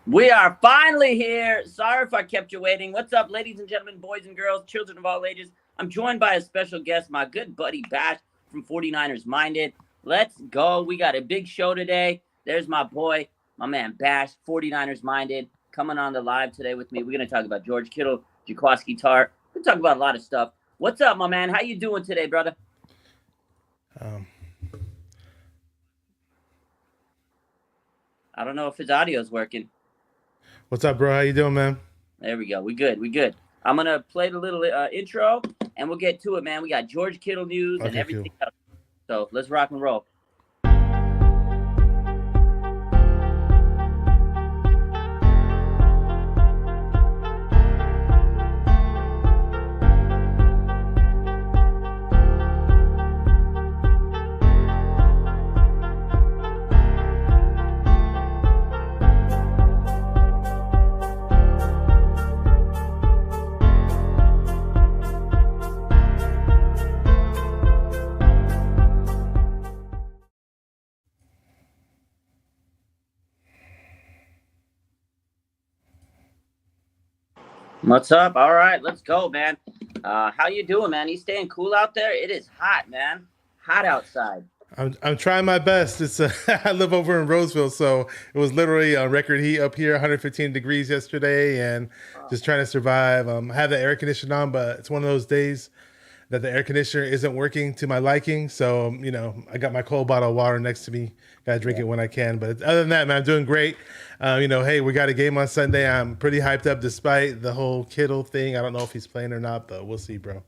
We are finally here. Sorry if I kept you waiting. What's up, ladies and gentlemen, boys and girls, children of all ages? I'm joined by a special guest, my good buddy Bash from 49ers Minded. Let's go. We got a big show today. There's my boy, my man Bash, 49ers Minded, coming on the live today with me. We're going to talk about George Kittle, Jaquiski Tartt. We're going to talk about a lot of stuff. What's up, my man? How you doing today, brother? Um, I don't know if his audio is working. what's up, bro? How you doing, man? There we go. We good. We good. I'm gonna play the little intro, and we'll get to it, man. We got George Kittle news and Okay, everything cool. else. So let's rock and roll. What's up? All right, let's go, man. How you doing, man? You staying cool out there? It is hot, man. Hot outside. I'm trying my best. It's I live over in Roseville, so it was literally a record heat up here, 115 degrees yesterday, and just trying to survive. I have the air conditioner on, but it's one of those days that the air conditioner isn't working to my liking. So I got my cold bottle of water next to me. Got to drink Yeah. it when I can. But other than that, man, I'm doing great. Hey, we got a game on Sunday. I'm pretty hyped up despite the whole Kittle thing. I don't know if he's playing or not, but we'll see, bro.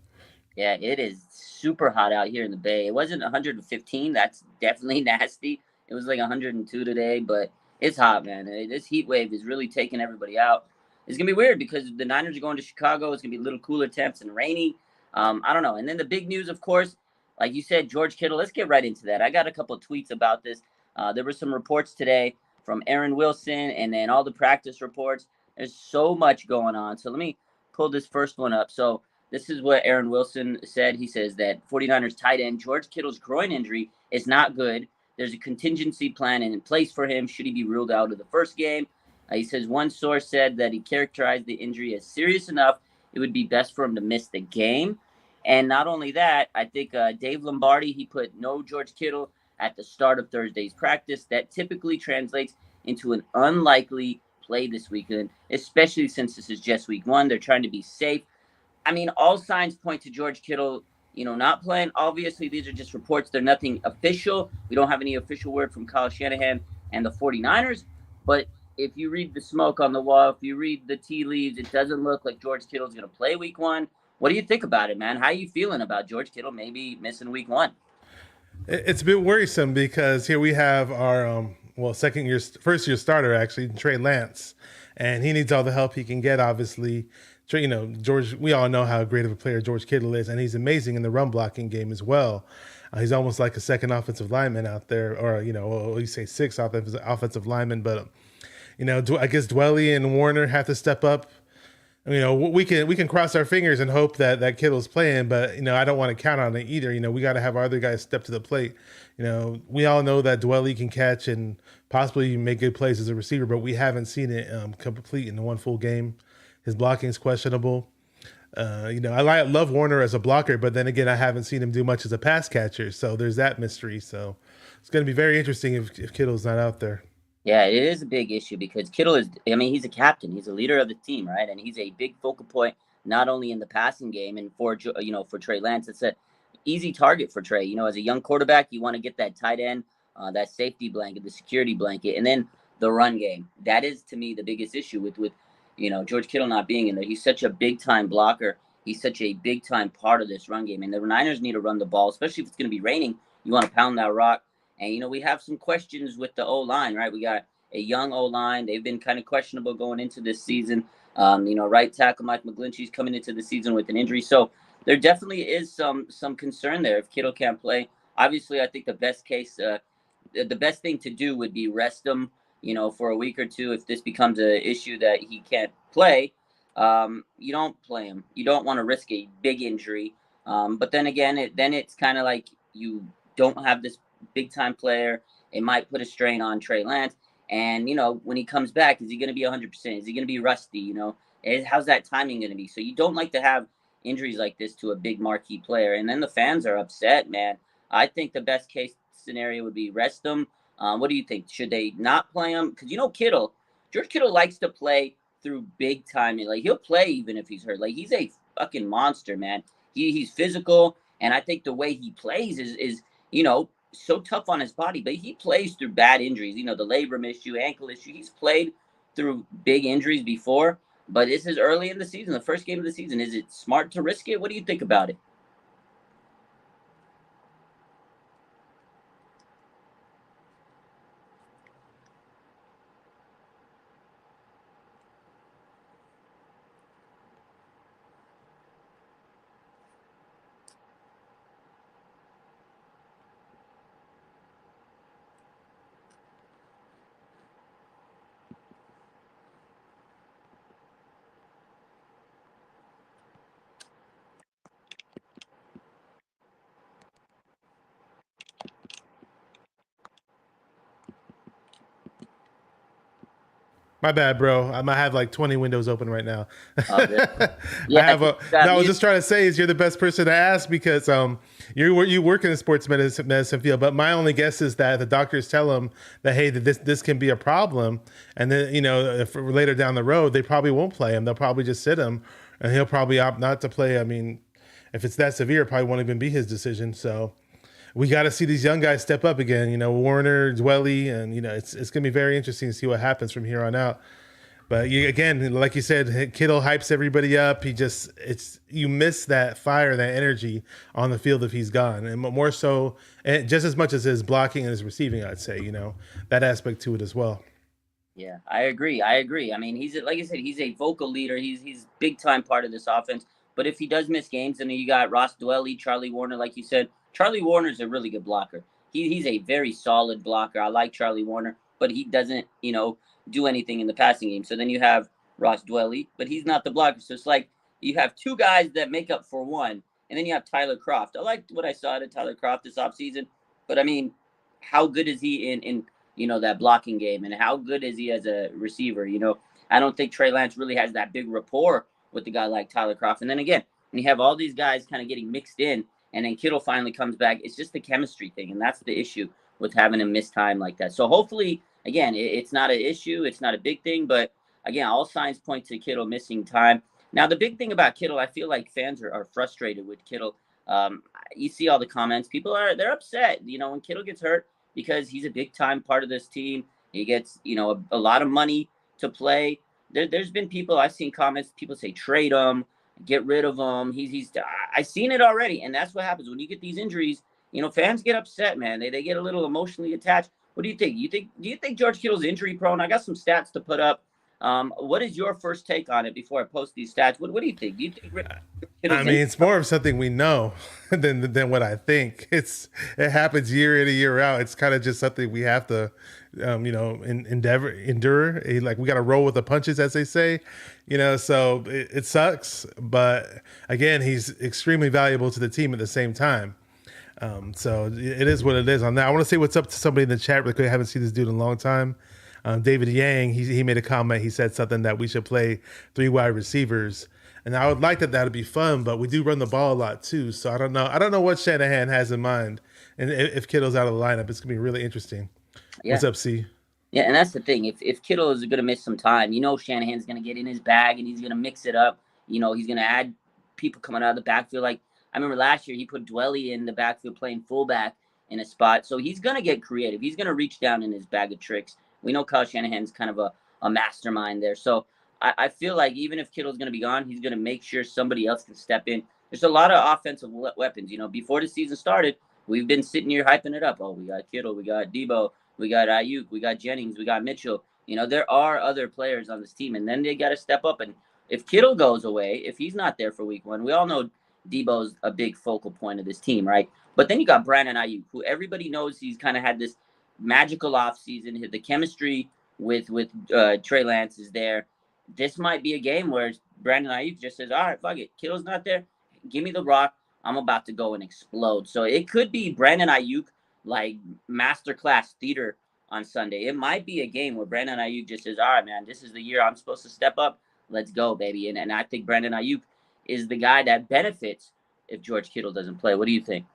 Yeah, it is super hot out here in the Bay. It wasn't 115. That's definitely nasty. It was like 102 today, but it's hot, man. This heat wave is really taking everybody out. It's gonna be weird because the Niners are going to Chicago. It's gonna be a little cooler temps and rainy. I don't know. And then the big news, of course, like you said, George Kittle. Let's get right into that. I got a couple of tweets about this. There were some reports today from Aaron Wilson, and then all the practice reports. There's so much going on. So let me pull this first one up. So this is what Aaron Wilson said. He says that 49ers tight end George Kittle's groin injury is not good. There's a contingency plan in place for him should he be ruled out of the first game. He says one source said that he characterized the injury as serious enough it would be best for him to miss the game. And not only that, I think Dave Lombardi, he put no George Kittle at the start of Thursday's practice. That typically translates into an unlikely play this weekend, especially since this is just week one. They're trying to be safe. I mean, all signs point to George Kittle, not playing. Obviously, these are just reports. They're nothing official. We don't have any official word from Kyle Shanahan and the 49ers. But if you read the smoke on the wall, if you read the tea leaves, it doesn't look like George Kittle's going to play week one. What do you think about it, man? How are you feeling about George Kittle maybe missing week one? It's a bit worrisome because here we have our first year starter actually, Trey Lance, and he needs all the help he can get. Obviously, George. We all know how great of a player George Kittle is, and he's amazing in the run blocking game as well. He's almost like a second offensive lineman out there, or you say six offensive lineman, but I guess Dwelly and Warner have to step up. We can cross our fingers and hope that Kittle's playing, but I don't want to count on it either. We got to have our other guys step to the plate. We all know that Dwelly can catch and possibly make good plays as a receiver, but we haven't seen it complete in one full game. His blocking is questionable. Love Warner as a blocker, but then again, I haven't seen him do much as a pass catcher. So there's that mystery. So it's going to be very interesting if Kittle's not out there. Yeah, it is a big issue because Kittle is, I mean, he's a captain. He's a leader of the team, right? And he's a big focal point, not only in the passing game and for Trey Lance. It's a easy target for Trey. As a young quarterback, you want to get that tight end, that safety blanket, the security blanket, and then the run game. That is, to me, the biggest issue with George Kittle not being in there. He's such a big-time blocker. He's such a big-time part of this run game. And the Niners need to run the ball, especially if it's going to be raining. You want to pound that rock. And, we have some questions with the O-line, right? We got a young O-line. They've been kind of questionable going into this season. Right tackle Mike McGlinchey's coming into the season with an injury. So there definitely is some concern there if Kittle can't play. Obviously, I think the best thing to do would be rest him, for a week or two. If this becomes an issue that he can't play, you don't play him. You don't want to risk a big injury. But then again, it's kind of like you don't have this big time player. It might put a strain on Trey Lance. And, when he comes back, is he going to be 100%? Is he going to be rusty? How's that timing going to be? So you don't like to have injuries like this to a big marquee player. And then the fans are upset, man. I think the best case scenario would be rest him. What do you think? Should they not play him? Because, George Kittle likes to play through big time. Like, he'll play even if he's hurt. Like, he's a fucking monster, man. He's physical. And I think the way he plays is so tough on his body, but he plays through bad injuries. The labrum issue, ankle issue. He's played through big injuries before, but this is early in the season, the first game of the season. Is it smart to risk it? What do you think about it? My bad, bro. I might have like 20 windows open right now. Really? I Yeah, I have think a. you got No, I was me. just trying to say is you're the best person to ask because you work in the sports medicine field. But my only guess is that the doctors tell him that hey, that this can be a problem, and then if later down the road they probably won't play him. They'll probably just sit him, and he'll probably opt not to play. I mean, if it's that severe, it probably won't even be his decision. So we got to see these young guys step up again. Warner, Dwelly, and it's gonna be very interesting to see what happens from here on out. But again, like you said, Kittle hypes everybody up. You miss that fire, that energy on the field if he's gone, and more so, and just as much as his blocking and his receiving, I'd say, that aspect to it as well. Yeah, I agree. I agree. I mean, like I said, he's a vocal leader. He's big time part of this offense. But if he does miss games, then you got Ross Dwelly, Charlie Warner, like you said. Charlie Warner's a really good blocker. He's a very solid blocker. I like Charlie Warner, but he doesn't, do anything in the passing game. So then you have Ross Dwelly, but he's not the blocker. So it's like you have two guys that make up for one, and then you have Tyler Croft. I liked what I saw out of Tyler Croft this offseason, but I mean, how good is he in that blocking game, and how good is he as a receiver? I don't think Trey Lance really has that big rapport with the guy like Tyler Croft. And then again, when you have all these guys kind of getting mixed in, and then Kittle finally comes back, it's just the chemistry thing, and that's the issue with having him miss time like that. So hopefully, again, it's not an issue, it's not a big thing, but again, all signs point to Kittle missing time. Now, the big thing about Kittle, I feel like fans are frustrated with Kittle. You see all the comments. They're upset, when Kittle gets hurt because he's a big time part of this team. He gets, a lot of money to play. There's been people I've seen comments. People say trade him, get rid of him. I've seen it already, and that's what happens when you get these injuries. Fans get upset, man. They get a little emotionally attached. What do you think? Do you think George Kittle's injury prone? I got some stats to put up. What is your first take on it before I post these stats? What do you think? Do you think I mean, it's more of something we know than what I think. It happens year in and year out. It's kind of just something we have to, endure. Like we got to roll with the punches, as they say. So it sucks, but again, he's extremely valuable to the team at the same time. So it is what it is on that. I want to say what's up to somebody in the chat really quick. I haven't seen this dude in a long time. David Yang, he made a comment. He said something that we should play 3 wide receivers. And I would like that'd be fun, but we do run the ball a lot too. So I don't know. I don't know what Shanahan has in mind. And if Kittle's out of the lineup, it's gonna be really interesting. Yeah. What's up, C? Yeah, and that's the thing. If Kittle is going to miss some time, Shanahan's going to get in his bag and he's going to mix it up. He's going to add people coming out of the backfield. Like I remember last year, he put Dwelly in the backfield playing fullback in a spot. So he's going to get creative. He's going to reach down in his bag of tricks. We know Kyle Shanahan's kind of a mastermind there. So I feel like even if Kittle's going to be gone, he's going to make sure somebody else can step in. There's a lot of offensive weapons. Before the season started, we've been sitting here hyping it up. Oh, we got Kittle, we got Debo, we got Ayuk, we got Jennings, we got Mitchell. There are other players on this team, and then they got to step up. And if Kittle goes away, if he's not there for week 1, we all know Debo's a big focal point of this team, right? But then you got Brandon Ayuk, who everybody knows he's kind of had this magical offseason. The chemistry with Trey Lance is there. This might be a game where Brandon Ayuk just says, all right, fuck it. Kittle's not there. Give me the rock. I'm about to go and explode. So it could be Brandon Ayuk, like masterclass theater on Sunday. It might be a game where Brandon Ayuk just says, all right, man, this is the year I'm supposed to step up. Let's go, baby. And I think Brandon Ayuk is the guy that benefits if George Kittle doesn't play. What do you think?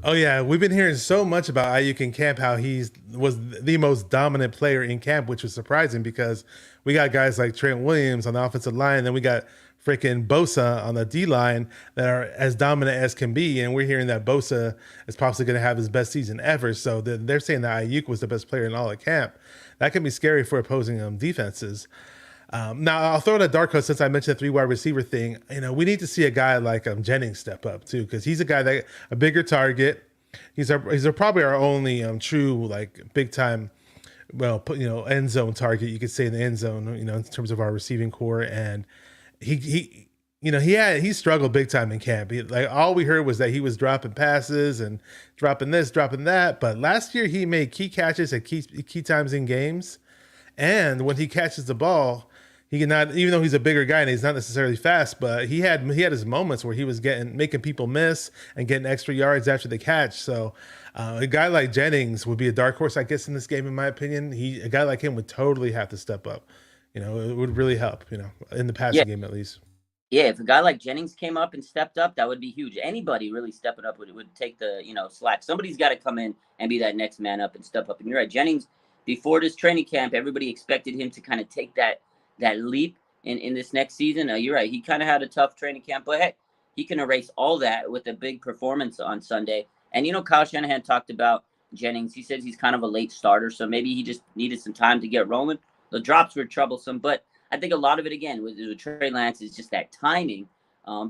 Oh yeah, we've been hearing so much about Ayuk in camp, how he's was the most dominant player in camp, which was surprising because we got guys like Trent Williams on the offensive line, and then we got freaking Bosa on the D line that are as dominant as can be, and we're hearing that Bosa is possibly going to have his best season ever. So they're saying that Ayuk was the best player in all of camp. That can be scary for opposing defenses. Now I'll throw in a dark horse since I mentioned the 3 wide receiver thing. We need to see a guy like Jennings step up too, because he's a guy that a bigger target. He's probably our only true like big time, well, end zone target, you could say, in the end zone. In terms of our receiving core, and he struggled big time in camp. Like all we heard was that he was dropping passes and dropping this, dropping that. But last year he made key catches at key times in games, and when he catches the ball, he cannot, even though he's a bigger guy and he's not necessarily fast, but he had his moments where he was making people miss and getting extra yards after the catch. So a guy like Jennings would be a dark horse, I guess, in this game, in my opinion. A guy like him would totally have to step up. It would really help, in the passing game at least. Yeah, if a guy like Jennings came up and stepped up, that would be huge. Anybody really stepping up would take the slack. Somebody's got to come in and be that next man up and step up. And you're right, Jennings, before this training camp, everybody expected him to kind of take that leap in this next season. You're right, he kind of had a tough training camp, but hey, he can erase all that with a big performance on Sunday. And Kyle Shanahan talked about Jennings. He says he's kind of a late starter, so maybe he just needed some time to get rolling. The drops were troublesome, but I think a lot of it, again, with Trey Lance, is just that timing,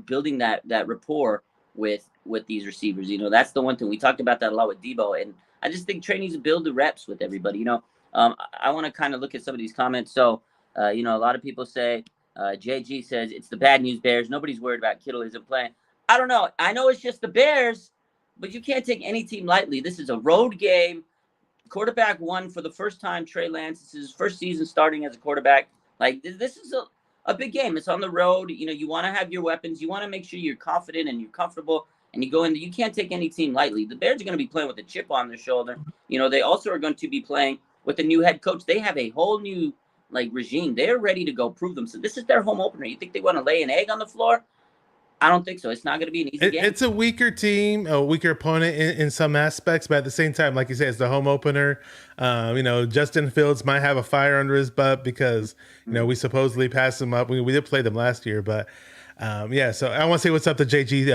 building that rapport with these receivers. That's the one thing. We talked about that a lot with Debo, and I just think Trey needs to build the reps with everybody. I want to kind of look at some of these comments. So, a lot of people say, JG says, it's the bad news Bears. Nobody's worried about Kittle isn't playing. I don't know. I know it's just the Bears, but you can't take any team lightly. This is a road game. Quarterback won for the first time, Trey Lance. This is his first season starting as a quarterback. Like, this is a big game. It's on the road. You want to have your weapons. You want to make sure you're confident and you're comfortable, and you go in. You can't take any team lightly. The Bears are going to be playing with a chip on their shoulder. They also are going to be playing with a new head coach. They have a whole new regime. They're ready to go prove them. So this is their home opener. You think they want to lay an egg on the floor? I don't think so. It's not going to be an easy game. It's a weaker team, a weaker opponent in some aspects, but at the same time, like you said, it's the home opener. Justin Fields might have a fire under his butt because we supposedly passed him up. We did play them last year, but So I want to say what's up to JG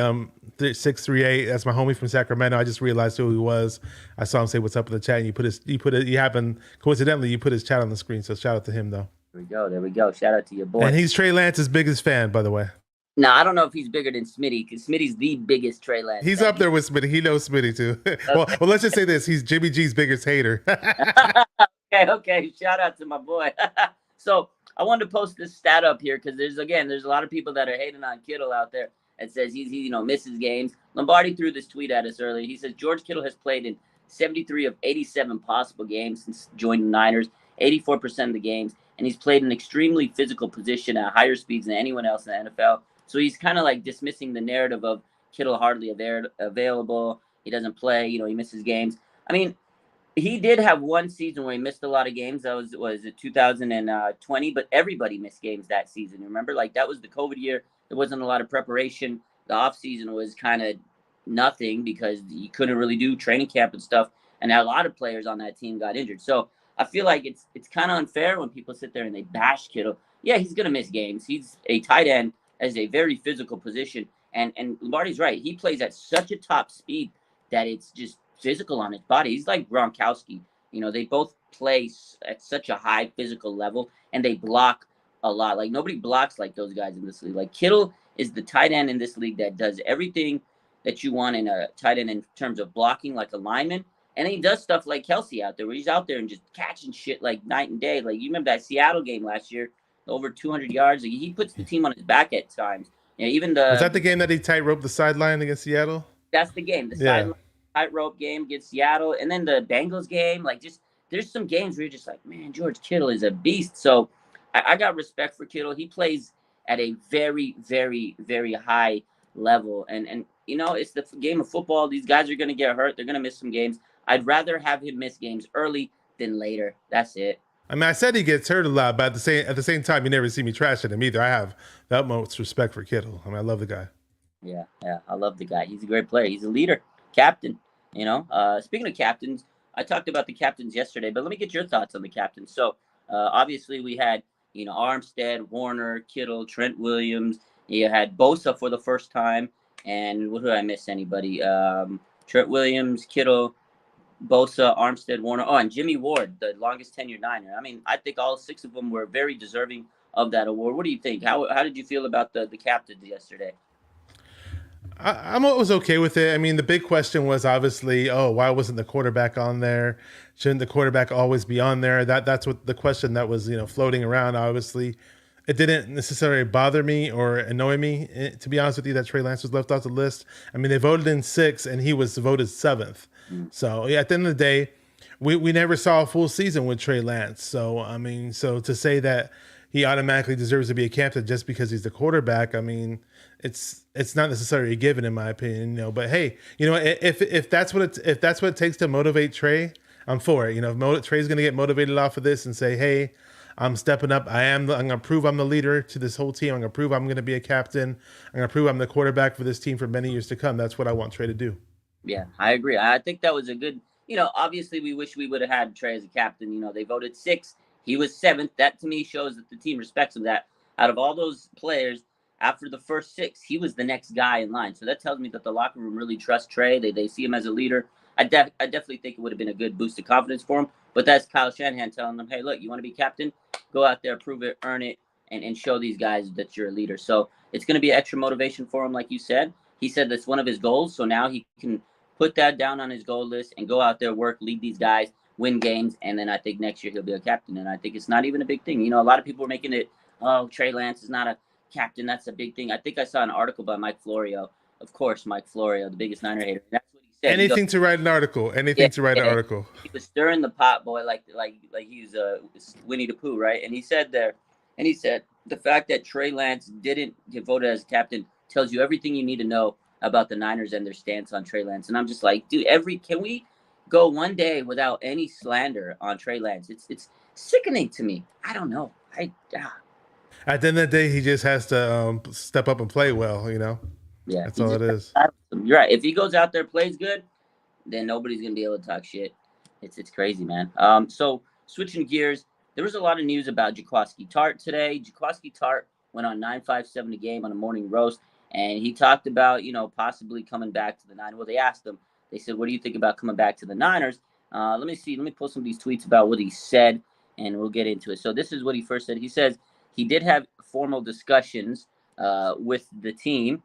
638. That's my homie from Sacramento. I just realized who he was. I saw him say what's up in the chat. And coincidentally you put his chat on the screen. So shout out to him though. There we go. Shout out to your boy. And he's Trey Lance's biggest fan, by the way. No, I don't know if he's bigger than Smitty, because Smitty's the biggest Trey Lance. He's up there with Smitty. He knows Smitty too. well, let's just say this: he's Jimmy G's biggest hater. Okay. Shout out to my boy. So I wanted to post this stat up here because there's a lot of people that are hating on Kittle out there. It says he misses games. Lombardi threw this tweet at us earlier. He says George Kittle has played in 73 of 87 possible games since joining the Niners, 84% of the games, and he's played an extremely physical position at higher speeds than anyone else in the NFL. So he's kind of dismissing the narrative of Kittle hardly available. He doesn't play. He misses games. I mean, he did have one season where he missed a lot of games. That was it 2020, but everybody missed games that season. Remember, that was the COVID year. There wasn't a lot of preparation. The off season was kind of nothing because you couldn't really do training camp and stuff. And a lot of players on that team got injured. So I feel like it's kind of unfair when people sit there and they bash Kittle. Yeah, he's gonna miss games. He's a tight end. As a very physical position. And Lombardi's right. He plays at such a top speed that it's just physical on his body. He's like Gronkowski. They both play at such a high physical level, and they block a lot. Nobody blocks like those guys in this league. Kittle is the tight end in this league that does everything that you want in a tight end in terms of blocking, like a lineman. And he does stuff like Kelsey out there, where he's out there and just catching shit like night and day. You remember that Seattle game last year? Over 200 yards. He puts the team on his back at times. Was that the game that he tightrope the sideline against Seattle? That's the game. The sideline tightrope game against Seattle. And then the Bengals game. There's some games where you're just like, man, George Kittle is a beast. So I got respect for Kittle. He plays at a very, very, very high level. And it's the game of football. These guys are going to get hurt. They're going to miss some games. I'd rather have him miss games early than later. That's it. I mean, I said he gets hurt a lot, but at the same time, you never see me trashing him either. I have the utmost respect for Kittle. I mean, I love the guy. Yeah, yeah, I love the guy. He's a great player. He's a leader, captain. Speaking of captains, I talked about the captains yesterday, but let me get your thoughts on the captains. So, obviously, we had Armstead, Warner, Kittle, Trent Williams. You had Bosa for the first time, and what did I miss? Anybody? Trent Williams, Kittle, Bosa, Armstead, Warner. Oh, and Jimmy Ward, the longest tenured Niner. I mean, I think all six of them were very deserving of that award. What do you think? How did you feel about the captains yesterday? I was okay with it. I mean, the big question was obviously, oh, why wasn't the quarterback on there? Shouldn't the quarterback always be on there? That's what the question that was floating around. Obviously, it didn't necessarily bother me or annoy me, to be honest with you, that Trey Lance was left off the list. I mean, they voted in 6th, and he was voted 7th. So yeah, at the end of the day, we never saw a full season with Trey Lance. So I mean, so to say that he automatically deserves to be a captain just because he's the quarterback, I mean, it's not necessarily a given in my opinion. But hey, if that's what it takes to motivate Trey, I'm for it. If Trey's gonna get motivated off of this and say, hey, I'm stepping up. I'm gonna prove I'm the leader to this whole team. I'm gonna prove I'm gonna be a captain. I'm gonna prove I'm the quarterback for this team for many years to come. That's what I want Trey to do. Yeah, I agree. I think that was a good. Obviously, we wish we would have had Trey as a captain. They voted 6th. He was 7th. That to me shows that the team respects him. That out of all those players, after the first 6, he was the next guy in line. So that tells me that the locker room really trusts Trey. They see him as a leader. I definitely think it would have been a good boost of confidence for him. But that's Kyle Shanahan telling them, hey, look, you want to be captain? Go out there, prove it, earn it, and show these guys that you're a leader. So it's going to be extra motivation for him, like you said. He said that's one of his goals. So now he can put that down on his goal list and go out there, work, lead these guys, win games. And then I think next year he'll be a captain. And I think it's not even a big thing. A lot of people are making it, oh, Trey Lance is not a captain. That's a big thing. I think I saw an article by Mike Florio. Of course, Mike Florio, the biggest Niner hater. That's what he said. Anything to write an article. Anything to write an article. He was stirring the pot, boy, like he was Winnie the Pooh, right? And he said the fact that Trey Lance didn't get voted as captain tells you everything you need to know about the Niners and their stance on Trey Lance. And I'm just like, dude, can we go one day without any slander on Trey Lance? It's sickening to me. I don't know. At the end of the day, he just has to step up and play well, Yeah. That's all it is. You're right. If he goes out there, plays good, then nobody's going to be able to talk shit. It's crazy, man. So switching gears, there was a lot of news about Jaquiski Tartt today. Jaquiski Tartt went on 957 a game on a morning roast. And he talked about, possibly coming back to the Niners. Well, they asked him. They said, what do you think about coming back to the Niners? Let me see. Let me pull some of these tweets about what he said, and we'll get into it. So this is what he first said. He says he did have formal discussions with the team.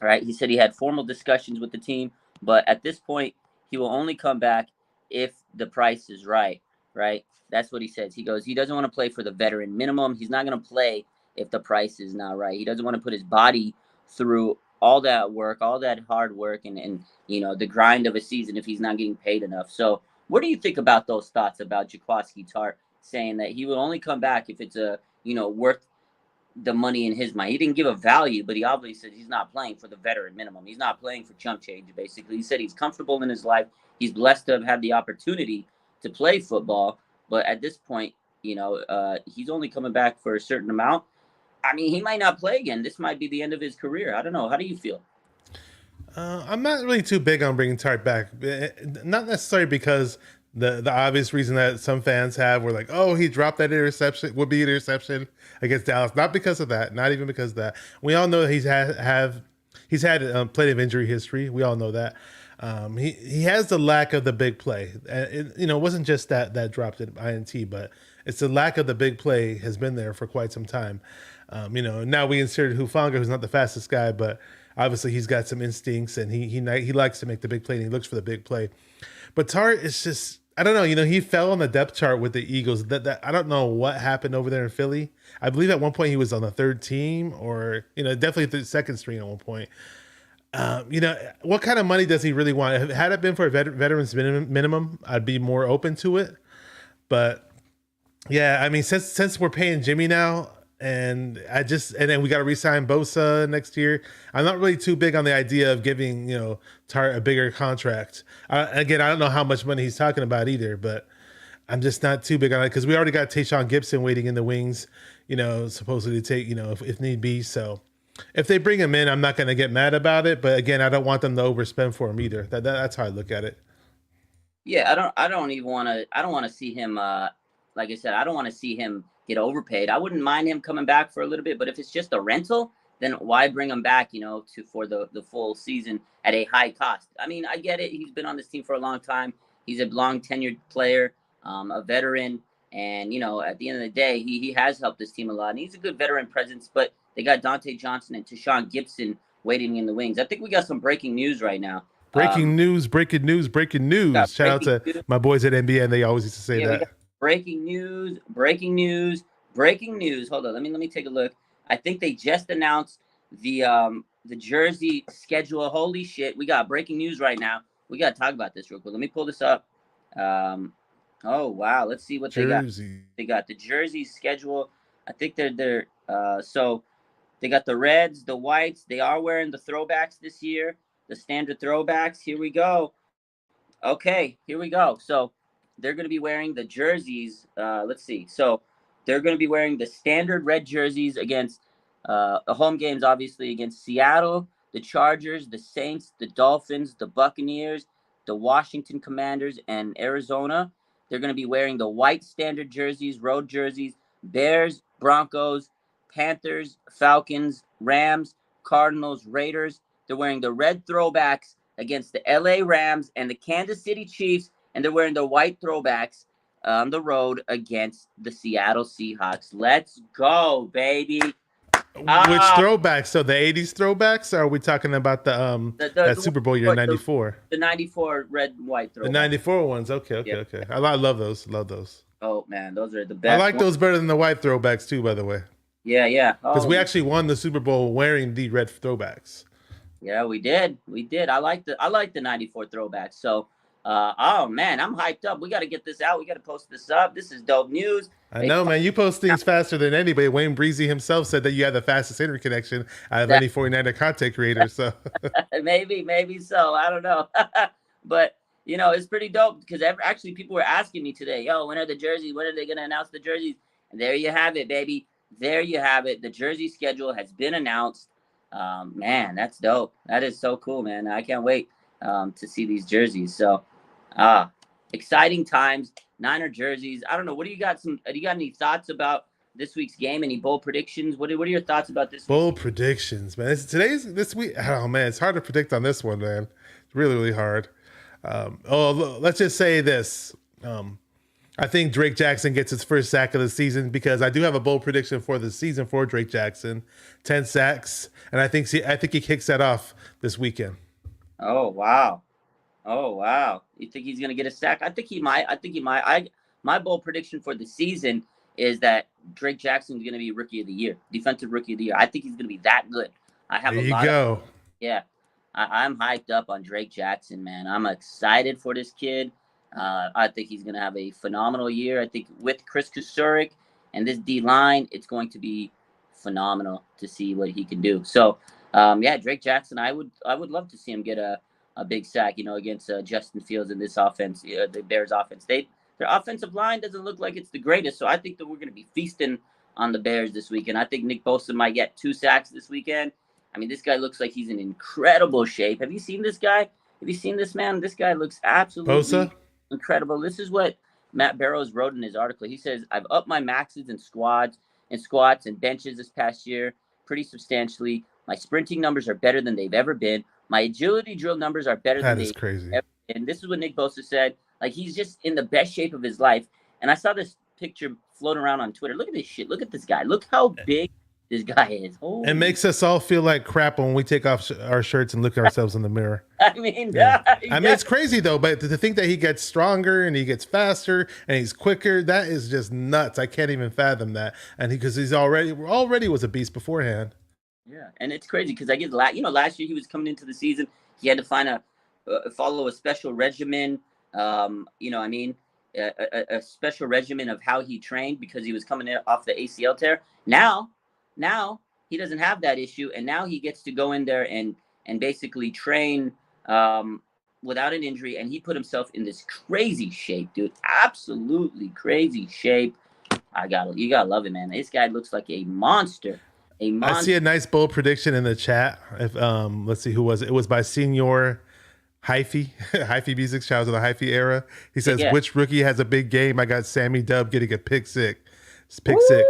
All right. He said he had formal discussions with the team, but at this point, he will only come back if the price is right. Right. That's what he says. He goes, he doesn't want to play for the veteran minimum. He's not going to play if the price is not right. He doesn't want to put his body through all that work, all that hard work, and the grind of a season if he's not getting paid enough. So what do you think about those thoughts about Jaquiski Tartt saying that he will only come back if it's worth the money in his mind? He didn't give a value, but he obviously said he's not playing for the veteran minimum. He's not playing for chump change, basically. He said he's comfortable in his life. He's blessed to have had the opportunity to play football, but at this point, he's only coming back for a certain amount. I mean, he might not play again. This might be the end of his career. I don't know. How do you feel? I'm not really too big on bringing Tartt back. Not necessarily because the obvious reason that some fans have were like, oh, he dropped that would-be interception against Dallas. Not because of that. Not even because of that. We all know that he's had plenty of injury history. We all know that. He has the lack of the big play. It wasn't just that dropped at INT, but it's the lack of the big play has been there for quite some time. Now we inserted Hufanga, who's not the fastest guy, but obviously he's got some instincts and he likes to make the big play and he looks for the big play. But Tartt is just, I don't know, he fell on the depth chart with the Eagles. That I don't know what happened over there in Philly. I believe at one point he was on the third team or, definitely the second string at one point. What kind of money does he really want? Had it been for a veteran's minimum, I'd be more open to it. But yeah, I mean, since we're paying Jimmy now, and then we got to re-sign Bosa next year. I'm not really too big on the idea of giving Tartt a bigger contract. Again, I don't know how much money he's talking about either, but I'm just not too big on it because we already got Tayshaun Gibson waiting in the wings, supposedly to take, if need be. So if they bring him in, I'm not going to get mad about it. But again, I don't want them to overspend for him either. That's how I look at it. Yeah, I don't even want to. I don't want to see him. Like I said, I don't want to see him get overpaid. I wouldn't mind him coming back for a little bit, but if it's just a rental, then why bring him back? For the full season at a high cost. I mean, I get it. He's been on this team for a long time. He's a long tenured player, a veteran, and at the end of the day, he has helped this team a lot. And he's a good veteran presence. But they got Dante Johnson and Tayshaun Gibson waiting in the wings. I think we got some breaking news right now. Breaking news, breaking news, breaking news. Shout out to my boys at NBA, and they always used to say that. Breaking news, breaking news, breaking news. Hold on, let me take a look. I think they just announced the jersey schedule. Holy shit, we got breaking news right now. We got to talk about this real quick. Let me pull this up. Oh wow, let's see what jersey. They got. They got the jersey schedule. I think they're so they got the reds, the whites. They are wearing the throwbacks this year. The standard throwbacks. Here we go. Okay, here we go. So they're going to be wearing the jerseys. Let's see. So they're going to be wearing the standard red jerseys against the home games, obviously, against Seattle, the Chargers, the Saints, the Dolphins, the Buccaneers, the Washington Commanders, and Arizona. They're going to be wearing the white standard jerseys, road jerseys, Bears, Broncos, Panthers, Falcons, Rams, Cardinals, Raiders. They're wearing the red throwbacks against the LA Rams and the Kansas City Chiefs, and they're wearing the white throwbacks on the road against the Seattle Seahawks. Let's go, baby. Which throwbacks? So the 80s throwbacks? Or are we talking about that Super Bowl year, 94? The 94 red and white throwbacks. The 94 ones. Okay. I love those. Oh, man, those are the best. I like those better than the white throwbacks, too, by the way. Yeah. Because we actually won the Super Bowl wearing the red throwbacks. Yeah, we did. I like the 94 throwbacks. So, oh man, I'm hyped up. We got to get this out. We got to post this up. This is dope news. I know, man. You post things faster than anybody. Wayne Breezy himself said that you had the fastest internet connection out of any 49er content creator. So maybe so. I don't know, but it's pretty dope because actually people were asking me today, yo, when are the jerseys? When are they going to announce the jerseys? And there you have it, baby. There you have it. The jersey schedule has been announced. Man, that's dope. That is so cool, man. I can't wait to see these jerseys. So, exciting times. Niner jerseys. I don't know. Do you got any thoughts about this week's game? Any bold predictions? What are your thoughts about this? Bold predictions, man. This week. Oh man, it's hard to predict on this one, man. It's really, really hard. Let's just say this. I think Drake Jackson gets his first sack of the season because I do have a bold prediction for the season for Drake Jackson, 10 sacks, and I think he kicks that off this weekend. Oh wow! You think he's gonna get a sack? I think he might. My bold prediction for the season is that Drake Jackson is gonna be Rookie of the Year, Defensive Rookie of the Year. I think he's gonna be that good. Yeah, I'm hyped up on Drake Jackson, man. I'm excited for this kid. I think he's going to have a phenomenal year. I think with Chris Kusurik and this D-line, it's going to be phenomenal to see what he can do. So, Drake Jackson, I would love to see him get a big sack, against Justin Fields in this offense, the Bears offense. Their offensive line doesn't look like it's the greatest, so I think that we're going to be feasting on the Bears this weekend. I think Nick Bosa might get 2 sacks this weekend. I mean, this guy looks like he's in incredible shape. Have you seen this guy? Have you seen this man? This guy looks absolutely Bosa? Incredible. This is what Matt Barrows wrote in his article. He says, I've upped my maxes and squats and benches this past year pretty substantially. My sprinting numbers are better than they've ever been. My agility drill numbers are better than they've ever been. And this is what Nick Bosa said. Like, he's just in the best shape of his life. And I saw this picture floating around on Twitter. Look at this shit. Look at this guy. Look how big this guy is. It makes us all feel like crap when we take off our shirts and look at ourselves in the mirror. I mean, it's crazy though. But to think that he gets stronger and he gets faster and he's quicker, that is just nuts. I can't even fathom that. And because he's already was a beast beforehand. Yeah, and it's crazy because I guess last year he was coming into the season. He had to follow a special regimen. A special regimen of how he trained because he was coming in off the ACL tear. Now he doesn't have that issue, and now he gets to go in there and basically train without an injury, and he put himself in this crazy shape, dude. Absolutely crazy shape. You gotta love it, man. This guy looks like a monster. A I see monster. a nice bold prediction in the chat. If let's see who was it. It was by Senior Hyphy. Hyphy Music. Shout out to the Hyphy era. He says, Yeah. which rookie has a big game? I got Sammy Dub getting a pick six. Pick six.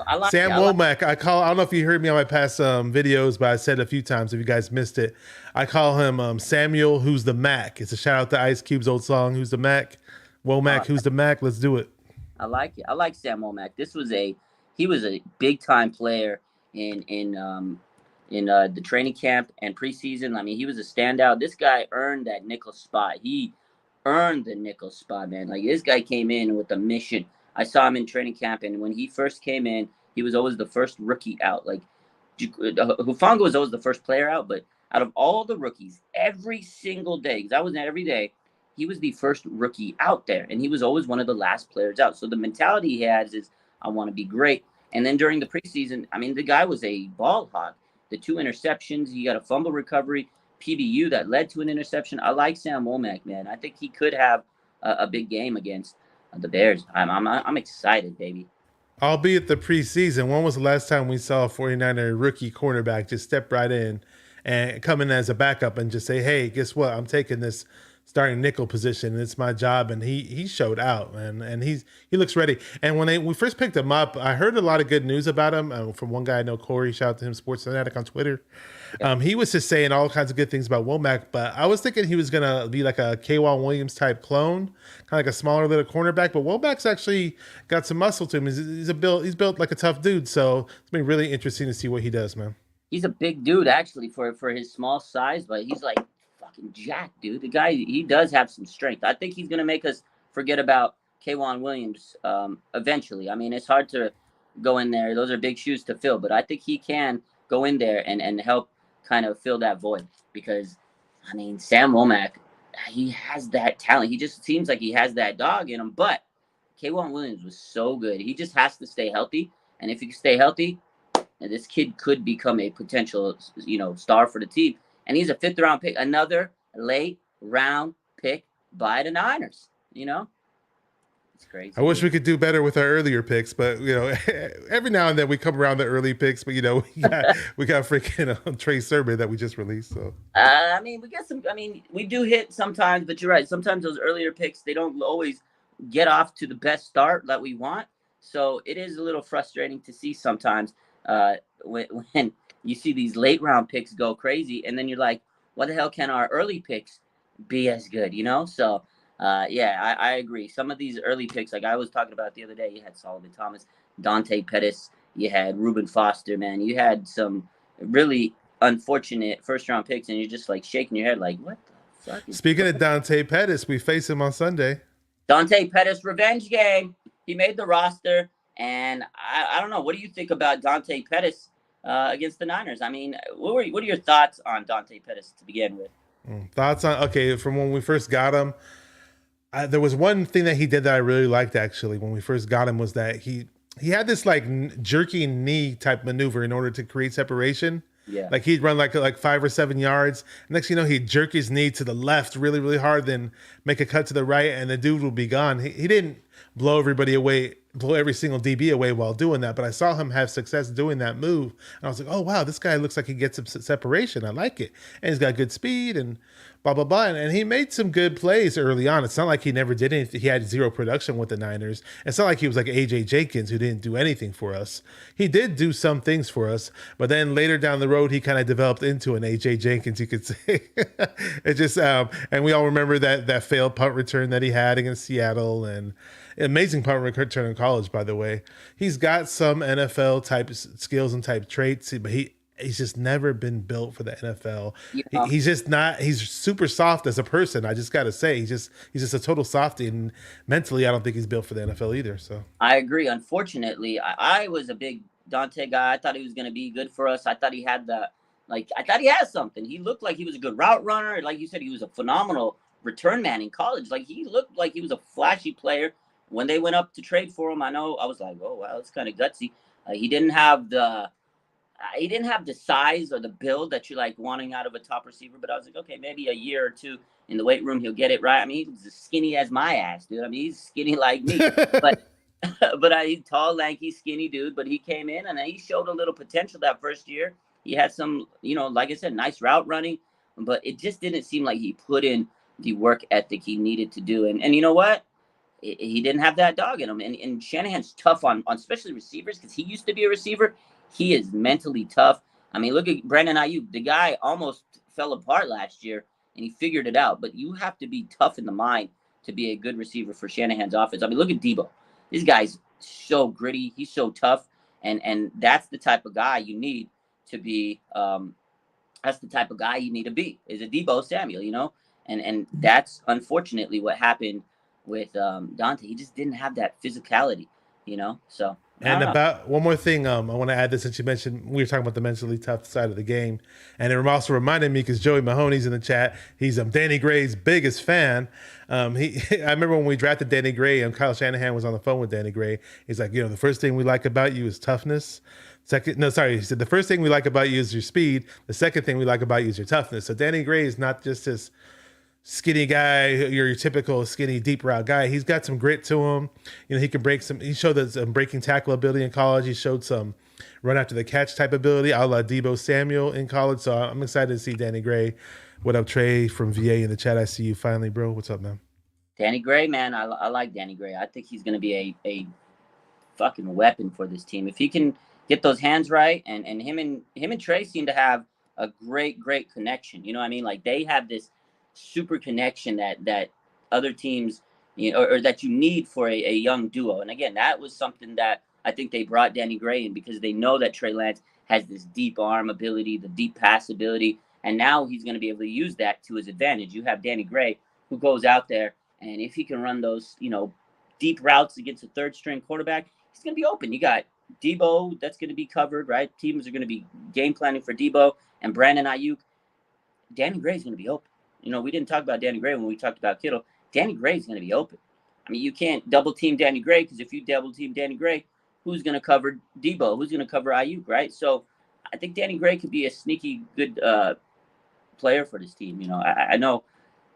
I like Sam it. Womack. I don't know if you heard me on my past videos, but I said a few times if you guys missed it. I call him Samuel Who's the Mac. It's a shout out to Ice Cube's old song, Who's the Mac? Womack, Who's the Mac? Let's do it. I like it. I like Sam Womack. He was a big time player in the training camp and preseason. I mean, he was a standout. This guy earned that nickel spot. He earned the nickel spot, man. Like, this guy came in with a mission. I saw him in training camp, and when he first came in, he was always the first rookie out. Like, Hufanga was always the first player out, but out of all the rookies, every single day, because I was there every day, he was the first rookie out there, and he was always one of the last players out. So the mentality he has is, I want to be great. And then during the preseason, I mean, the guy was a ball hog. The 2 interceptions, he got a fumble recovery, PBU that led to an interception. I like Sam Womack, man. I think he could have a big game against the Bears. I'm excited, baby. Albeit the preseason, when was the last time we saw a 49er rookie cornerback just step right in and come in as a backup and just say, hey, guess what? I'm taking this starting nickel position, and it's my job. And he showed out, man, and he looks ready. And when we first picked him up, I heard a lot of good news about him from one guy I know, Corey. Shout out to him, Sports Fanatic on Twitter. He was just saying all kinds of good things about Womack, but I was thinking he was gonna be like a K'Wan Williams type clone, kind of like a smaller little cornerback. But Womack's actually got some muscle to him. He's built like a tough dude. So it's been really interesting to see what he does, man. He's a big dude, actually, for his small size, but he's like fucking jacked, dude. The guy, he does have some strength. I think he's gonna make us forget about K'Wan Williams eventually. I mean, it's hard to go in there; those are big shoes to fill. But I think he can go in there and help kind of fill that void, because I mean, Sam Womack, he has that talent. He just seems like he has that dog in him. But K'Wan Williams was so good. He just has to stay healthy, and if he can stay healthy, this kid could become a potential, star for the team. And he's a 5th round pick, another late round pick by the Niners. It's crazy. I wish we could do better with our earlier picks, but every now and then we come around the early picks. But we got freaking Trey Sermon that we just released. So I mean, we got some. I mean, we do hit sometimes, but you're right. Sometimes those earlier picks, they don't always get off to the best start that we want. So it is a little frustrating to see sometimes when you see these late round picks go crazy, and then you're like, what the hell can our early picks be as good? So. Yeah, I agree. Some of these early picks, like I was talking about the other day, you had Solomon Thomas, Dante Pettis, you had Reuben Foster, man. You had some really unfortunate first-round picks, and you're just like shaking your head like, what the fuck? Speaking of Dante Pettis, we face him on Sunday. Dante Pettis revenge game. He made the roster, and I don't know. What do you think about Dante Pettis against the Niners? I mean, what are your thoughts on Dante Pettis to begin with? Thoughts on, from when we first got him, there was one thing that he did that I really liked, actually, when we first got him, was that he had this like jerky knee type maneuver in order to create separation. Yeah. Like he'd run like 5 or 7 yards. Next, he'd jerk his knee to the left really, really hard, then make a cut to the right, and the dude will be gone. He didn't blow everybody away, blow every single DB away while doing that, but I saw him have success doing that move. And I was like, oh, wow, this guy looks like he gets some separation. I like it. And he's got good speed and blah, blah, blah. And he made some good plays early on. It's not like he never did anything. He had zero production with the Niners. It's not like he was like A.J. Jenkins, who didn't do anything for us. He did do some things for us, but then later down the road, he kind of developed into an A.J. Jenkins, you could say. It just, and we all remember that failed punt return that he had against Seattle, and amazing punt return in college, by the way. He's got some NFL type skills and type traits, but he's just never been built for the NFL. Yeah. He's just not. He's super soft as a person. I just got to say, he's just a total softie, and mentally, I don't think he's built for the NFL either. So I agree. Unfortunately, I was a big Dante guy. I thought he was going to be good for us. I thought he had I thought he had something. He looked like he was a good route runner. Like you said, he was a phenomenal return man in college. Like he looked like he was a flashy player. When they went up to trade for him, I was like, oh, wow, it's kind of gutsy. He didn't have the he didn't have the size or the build that you like wanting out of a top receiver, but I was like, okay, maybe a year or two in the weight room, he'll get it right. I mean, he's as skinny as my ass, dude. I mean, he's skinny like me, but he's tall, lanky, skinny dude. But he came in and he showed a little potential that first year. He had some, like I said, nice route running, but it just didn't seem like he put in the work ethic he needed to do. And you know what? He didn't have that dog in him. And Shanahan's tough on especially receivers because he used to be a receiver. He is mentally tough. I mean, look at Brandon Ayuk. The guy almost fell apart last year, and he figured it out. But you have to be tough in the mind to be a good receiver for Shanahan's offense. I mean, look at Debo. This guy's so gritty. He's so tough, and that's the type of guy you need to be. That's the type of guy you need to be. Is a Debo Samuel, and that's unfortunately what happened with Dante. He just didn't have that physicality, So And about one more thing, I want to add this since you mentioned we were talking about the mentally tough side of the game, and it also reminded me because Joey Mahoney's in the chat. He's Danny Gray's biggest fan. I remember when we drafted Danny Gray and Kyle Shanahan was on the phone with Danny Gray. He's like, the first thing we like about you is toughness. He said the first thing we like about you is your speed. The second thing we like about you is your toughness. So Danny Gray is not just this skinny guy, your typical skinny deep route guy. He's got some grit to him. He can he showed some breaking tackle ability in college. He showed some run after the catch type ability, a la Debo Samuel in college. So I'm excited to see Danny Gray. What up, Trey from VA in the chat? I see you finally, bro. What's up, man? Danny Gray, man. I like Danny Gray. I think he's going to be a fucking weapon for this team. If he can get those hands right, and him and Trey seem to have a great connection. You know what I mean? Like they have this super connection that other teams, or that you need for a young duo. And again, that was something that I think they brought Danny Gray in because they know that Trey Lance has this deep arm ability, the deep pass ability, and now he's going to be able to use that to his advantage. You have Danny Gray who goes out there, and if he can run those, deep routes against a third string quarterback, he's going to be open. You got Debo that's going to be covered, right? Teams are going to be game planning for Debo and Brandon Ayuk. Danny Gray is going to be open. We didn't talk about Danny Gray when we talked about Kittle. Danny Gray is going to be open. I mean, you can't double team Danny Gray because if you double team Danny Gray, who's going to cover Debo? Who's going to cover Ayuk, right? So I think Danny Gray could be a sneaky good player for this team. I know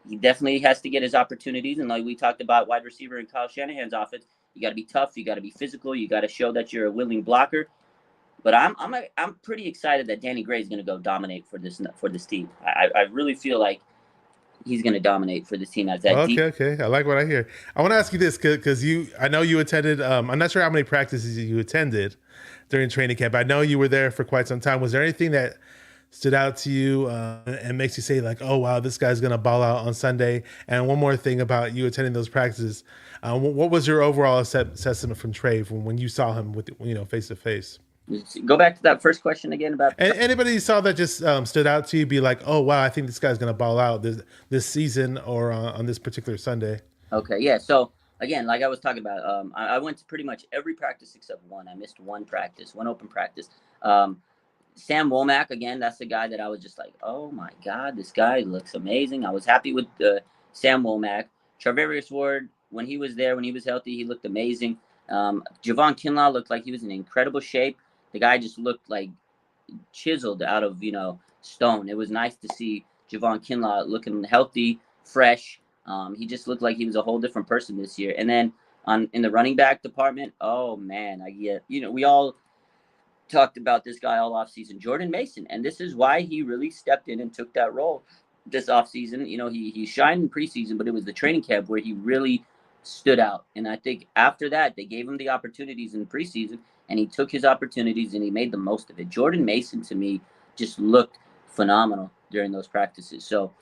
he definitely has to get his opportunities. And like we talked about wide receiver in Kyle Shanahan's offense, you got to be tough. You got to be physical. You got to show that you're a willing blocker. But I'm pretty excited that Danny Gray is going to go dominate for this team. I really feel like he's going to dominate for this team as that. Okay. I like what I hear. I want to ask you this because I know you attended. I'm not sure how many practices you attended during training camp. I know you were there for quite some time. Was there anything that stood out to you and makes you say like, oh wow, this guy's going to ball out on Sunday? And one more thing about you attending those practices. What was your overall assessment from Trey from when you saw him with face to face? Go back to that first question again about anybody you saw that just stood out to you, be like, oh wow, I think this guy's gonna ball out this season or on this particular Sunday. Okay, yeah. So again, like I was talking about, I went to pretty much every practice except one. I missed one open practice. Sam Womack, again, that's the guy that I was just like, oh my God, this guy looks amazing. I was happy with Sam Womack. Charvarius Ward, when he was there, when he was healthy, he looked amazing. Javon Kinlaw looked like he was in incredible shape. The guy just looked like chiseled out of, stone. It was nice to see Javon Kinlaw looking healthy, fresh. He just looked like he was a whole different person this year. And then in the running back department, oh man, we all talked about this guy all offseason, Jordan Mason. And this is why he really stepped in and took that role this offseason. He shined in preseason, but it was the training camp where he really stood out. And I think after that, they gave him the opportunities in preseason, and he took his opportunities and he made the most of it. Jordan Mason, to me, just looked phenomenal during those practices. So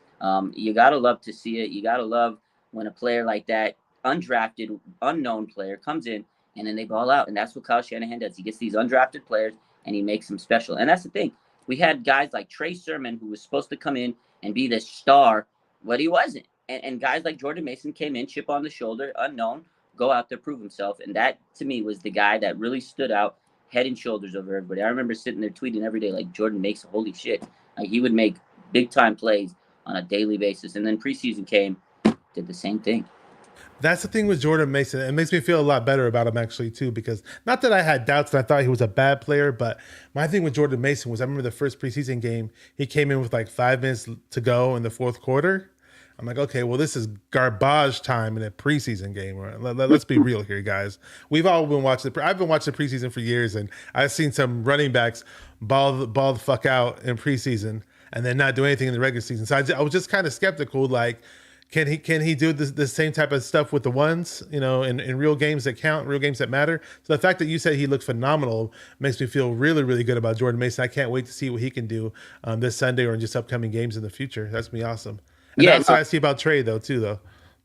you got to love to see it. You got to love when a player like that, undrafted, unknown player, comes in and then they ball out. And that's what Kyle Shanahan does. He gets these undrafted players and he makes them special. And that's the thing. We had guys like Trey Sermon, who was supposed to come in and be the star, but he wasn't. And guys like Jordan Mason came in, chip on the shoulder, unknown, go out there, prove himself. And that, to me, was the guy that really stood out head and shoulders over everybody. I remember sitting there tweeting every day, like, Jordan makes holy shit. Like, he would make big-time plays on a daily basis. And then preseason came, did the same thing. That's the thing with Jordan Mason. It makes me feel a lot better about him actually too, because not that I had doubts and I thought he was a bad player, but my thing with Jordan Mason was I remember the first preseason game, he came in with like 5 minutes to go in the fourth quarter. I'm like, okay, well, this is garbage time in a preseason game. Right? Let's be real here, guys. We've all been watching. I've been watching preseason for years, and I've seen some running backs ball the fuck out in preseason and then not do anything in the regular season. So I was just kind of skeptical, like, can he do the same type of stuff with the ones, in real games that count, real games that matter? So the fact that you said he looked phenomenal makes me feel really, really good about Jordan Mason. I can't wait to see what he can do this Sunday or in just upcoming games in the future. That's gonna be awesome. And Yeah, also I see about Trey though.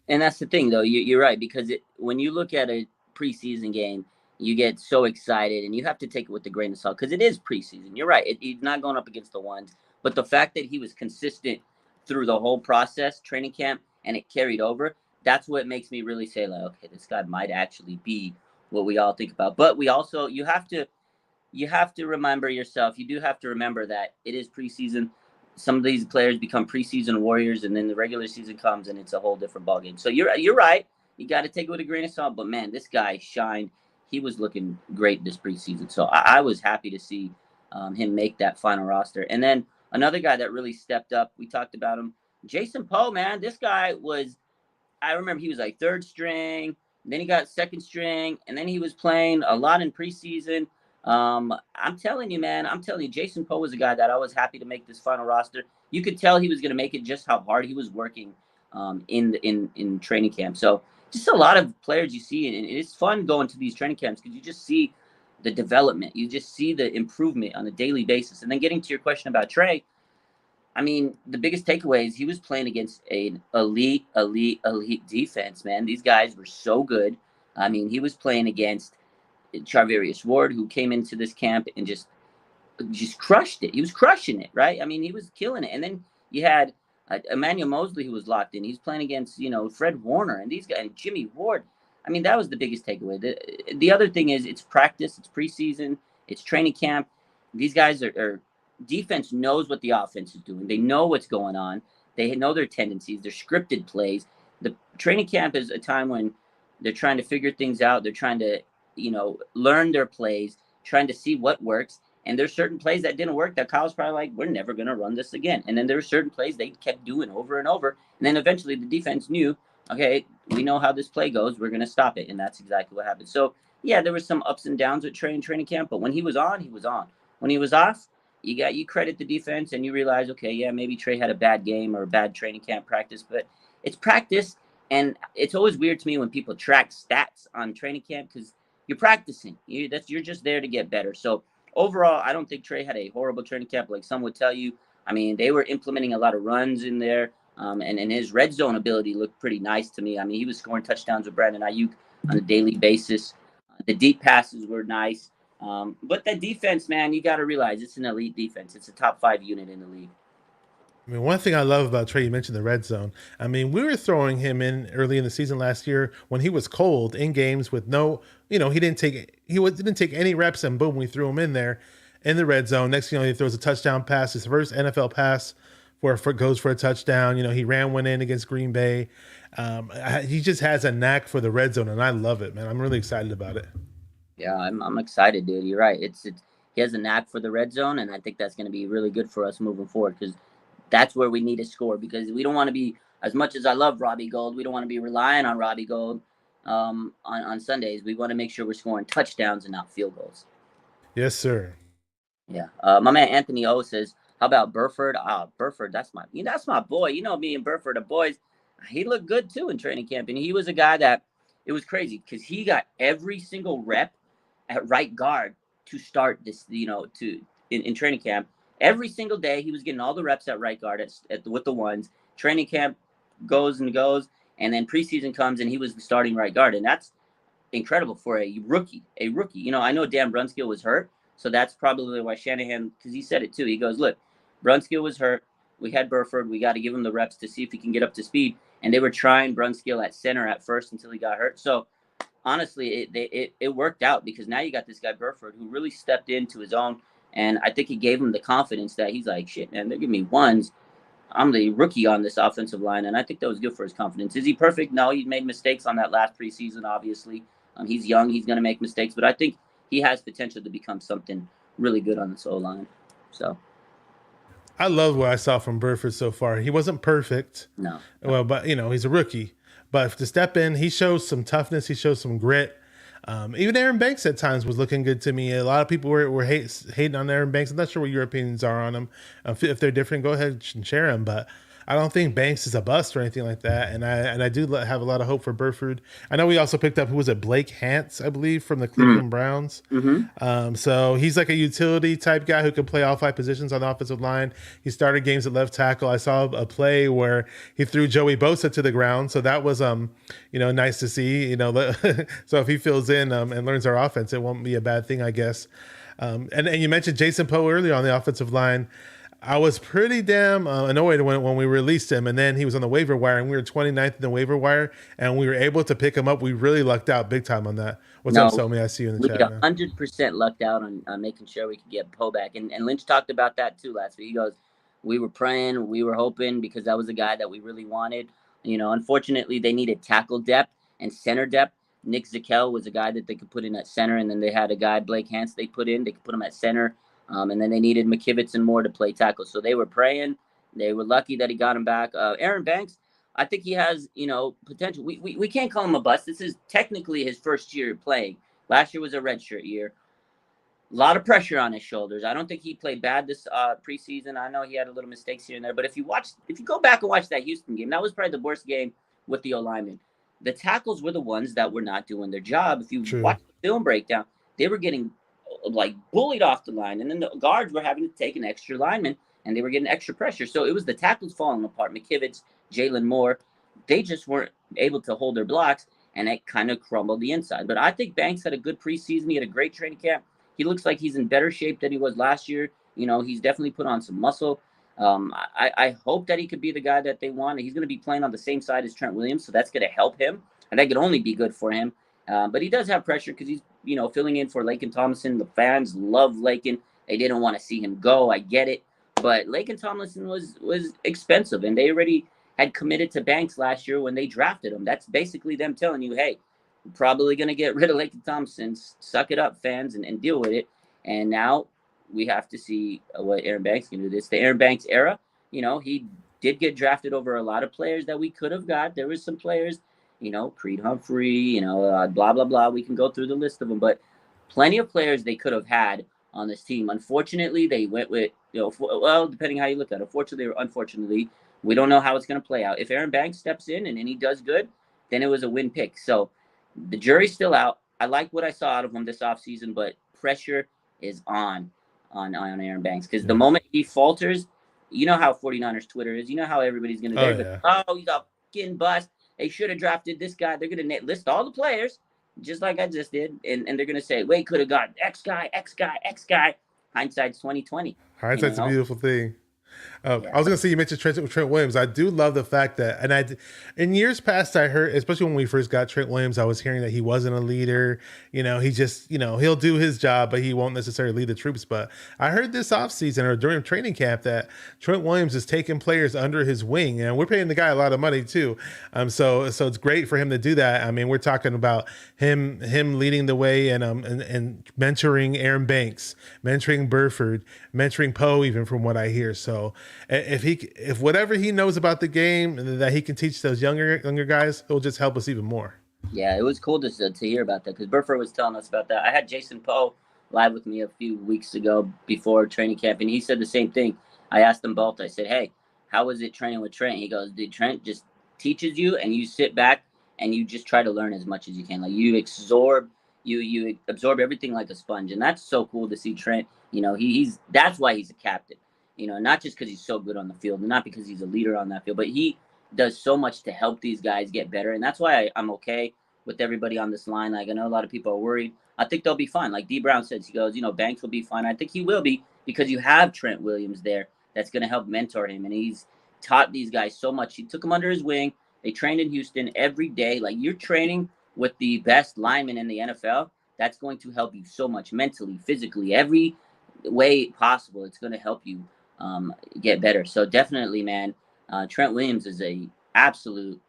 and that's the thing, though. You're right, because when you look at a preseason game, you get so excited, and you have to take it with a grain of salt because it is preseason. You're right; he's not going up against the ones, but the fact that he was consistent through the whole process, training camp, and it carried over. That's what makes me really say, like, okay, this guy might actually be what we all think about. But we also you have to remember yourself. You do have to remember that it is preseason. Some of these players become preseason warriors, and then the regular season comes, and it's a whole different ballgame. So you're right. You got to take it with a grain of salt. But man, this guy shined. He was looking great this preseason. So I was happy to see him make that final roster. And then another guy that really stepped up. We talked about him, Jason Poe. Man, this guy was. I remember he was like third string. Then he got second string, and then he was playing a lot in preseason. I'm telling you, man. I'm telling you, Jason Poe was a guy that I was happy to make this final roster. You could tell he was going to make it just how hard he was working in training camp. So just a lot of players you see, and it's fun going to these training camps because you just see the development. You just see the improvement on a daily basis. And then getting to your question about Trey, I mean, the biggest takeaway is he was playing against an elite defense, man. These guys were so good. I mean, he was playing against Charvarius Ward, who came into this camp and just crushed it. He was crushing it, right? I mean, he was killing it. And then you had Emmanuel Mosley, who was locked in. He's playing against, Fred Warner and these guys, and Jimmy Ward. I mean, that was the biggest takeaway. The other thing is it's practice, it's preseason, it's training camp. These guys are defense knows what the offense is doing. They know what's going on. They know their tendencies, their scripted plays. The training camp is a time when they're trying to figure things out. They're trying to, learn their plays, trying to see what works. And there's certain plays that didn't work that Kyle's probably like, we're never going to run this again. And then there were certain plays they kept doing over and over. And then eventually the defense knew, okay, we know how this play goes. We're going to stop it. And that's exactly what happened. So, yeah, there was some ups and downs with Trey in training camp. But when he was on, he was on. When he was off, you credit the defense and you realize, okay, yeah, maybe Trey had a bad game or a bad training camp practice. But it's practice. And it's always weird to me when people track stats on training camp because you're practicing. You're just there to get better. So overall, I don't think Trey had a horrible training camp like some would tell you. I mean, they were implementing a lot of runs in there, and his red zone ability looked pretty nice to me. I mean, he was scoring touchdowns with Brandon Ayuk on a daily basis. The deep passes were nice. But the defense, man, you got to realize it's an elite defense. It's a top 5 unit in the league. I mean, one thing I love about Trey, you mentioned the red zone. I mean, we were throwing him in early in the season last year when he was cold in games with no, he didn't take any reps, and boom, we threw him in there in the red zone. Next thing you know, he throws a touchdown pass, his first NFL pass goes for a touchdown. He ran one in against Green Bay. He just has a knack for the red zone, and I love it, man. I'm really excited about it. Yeah, I'm excited, dude. You're right. It's he has a knack for the red zone, and I think that's going to be really good for us moving forward because that's where we need to score because we don't want to be, as much as I love Robbie Gold, we don't want to be relying on Robbie Gold on Sundays. We want to make sure we're scoring touchdowns and not field goals. Yes, sir. Yeah. My man Anthony O says, how about Burford? Burford, that's my boy. You know me and Burford, the boys. He looked good too in training camp, and he was a guy that it was crazy because he got every single rep at right guard to start this, in training camp. Every single day, he was getting all the reps at right guard with the ones. Training camp goes and goes, and then preseason comes, and he was the starting right guard, and that's incredible for a rookie. I know Dan Brunskill was hurt, so that's probably why Shanahan, because he said it too. He goes, look, Brunskill was hurt. We had Burford. We got to give him the reps to see if he can get up to speed. And they were trying Brunskill at center at first until he got hurt. So honestly, it worked out because now you got this guy Burford who really stepped into his own. And I think he gave him the confidence that he's like, shit, man, they're giving me ones. I'm the rookie on this offensive line, and I think that was good for his confidence. Is he perfect? No, he made mistakes on that last preseason, obviously. He's young. He's going to make mistakes, but I think he has potential to become something really good on this O-line. So I love what I saw from Burford so far. He wasn't perfect. no. Well, but he's a rookie. But to step in, he shows some toughness. He shows some grit. Even Aaron Banks at times was looking good to me. A lot of people were hating on Aaron Banks. I'm not sure what your opinions are on him. If they're different, go ahead and share them. But I don't think Banks is a bust or anything like that. And I do have a lot of hope for Burford. I know we also picked up, who was it, Blake Hance, I believe, from the Cleveland Browns. So he's like a utility type guy who can play all 5 positions on the offensive line. He started games at left tackle. I saw a play where he threw Joey Bosa to the ground. So that was nice to see. So if he fills in and learns our offense, it won't be a bad thing, I guess. And you mentioned Jason Poe earlier on the offensive line. I was pretty damn annoyed when we released him, and then he was on the waiver wire, and we were 29th in the waiver wire, and we were able to pick him up. We really lucked out big time on that. What's up, Somi? I see you in the chat. We 100% lucked out on making sure we could get Poe back, and Lynch talked about that too last week. He goes, we were praying, we were hoping, because that was a guy that we really wanted. Unfortunately, they needed tackle depth and center depth. Nick Zakel was a guy that they could put in at center, and then they had a guy, Blake Hance, they could put him at center. And then they needed McKivitz and Moore to play tackle. So they were praying. They were lucky that he got him back. Aaron Banks, I think he has, potential. We can't call him a bust. This is technically his first year playing. Last year was a redshirt year. A lot of pressure on his shoulders. I don't think he played bad this preseason. I know he had a little mistakes here and there. But if you go back and watch that Houston game, that was probably the worst game with the O-linemen. The tackles were the ones that were not doing their job. If you watch the film breakdown, they were getting bullied off the line, and then the guards were having to take an extra lineman, and they were getting extra pressure. So it was the tackles falling apart. McKivitz, Jalen Moore, they just weren't able to hold their blocks, and it kind of crumbled the inside. But I think Banks had a good preseason. He had a great training camp. He looks like he's in better shape than he was last year. He's definitely put on some muscle. I hope that he could be the guy that they want. He's going to be playing on the same side as Trent Williams, so that's going to help him, and that could only be good for him. But he does have pressure because he's, filling in for Laken Tomlinson. The fans love Laken. They didn't want to see him go. I get it. But Laken Tomlinson was expensive, and they already had committed to Banks last year when they drafted him. That's basically them telling you, hey, we're probably going to get rid of Laken Tomlinson. Suck it up, fans, and deal with it. And now we have to see what Aaron Banks can do. This the Aaron Banks era. He did get drafted over a lot of players that we could have got. There was some players, Creed Humphrey, blah, blah, blah. We can go through the list of them, but plenty of players they could have had on this team. Unfortunately, they went with, depending how you look at it, fortunately or unfortunately, we don't know how it's going to play out. If Aaron Banks steps in and he does good, then it was a win pick. So the jury's still out. I like what I saw out of him this offseason, but pressure is on Aaron Banks, because the moment he falters, you know how 49ers Twitter is. You know how everybody's going to he's a fucking bust. They should have drafted this guy. They're going to list all the players, just like I just did, and they're going to say, wait, could have got X guy. Hindsight's 2020. Hindsight's a beautiful thing. I was going to say, you mentioned Trent Williams. I do love the fact that, in years past, I heard, especially when we first got Trent Williams, I was hearing that he wasn't a leader. He just, he'll do his job, but he won't necessarily lead the troops. But I heard this offseason or during training camp that Trent Williams is taking players under his wing, and we're paying the guy a lot of money too. So it's great for him to do that. I mean, we're talking about him leading the way and mentoring Aaron Banks, mentoring Burford, mentoring Poe, even from what I hear. So if whatever he knows about the game that he can teach those younger guys, it'll just help us even more. Yeah, it was cool to hear about that, because Burford was telling us about that. I had Jason Poe live with me a few weeks ago before training camp, and he said the same thing. I asked them both. I said, hey, how was it training with Trent? He goes, dude, Trent just teaches you, and you sit back and you just try to learn as much as you can. Like you absorb everything like a sponge, and that's so cool to see Trent. That's why he's a captain. Not just because he's so good on the field, and not because he's a leader on that field, but he does so much to help these guys get better. And that's why I'm okay with everybody on this line. Like, I know a lot of people are worried. I think they'll be fine. Like D Brown says, he goes, Banks will be fine. I think he will be, because you have Trent Williams there that's going to help mentor him. And he's taught these guys so much. He took them under his wing. They trained in Houston every day. Like, you're training with the best linemen in the NFL. That's going to help you so much mentally, physically, every way possible. It's going to help you get better. So definitely, man, Trent Williams is a absolute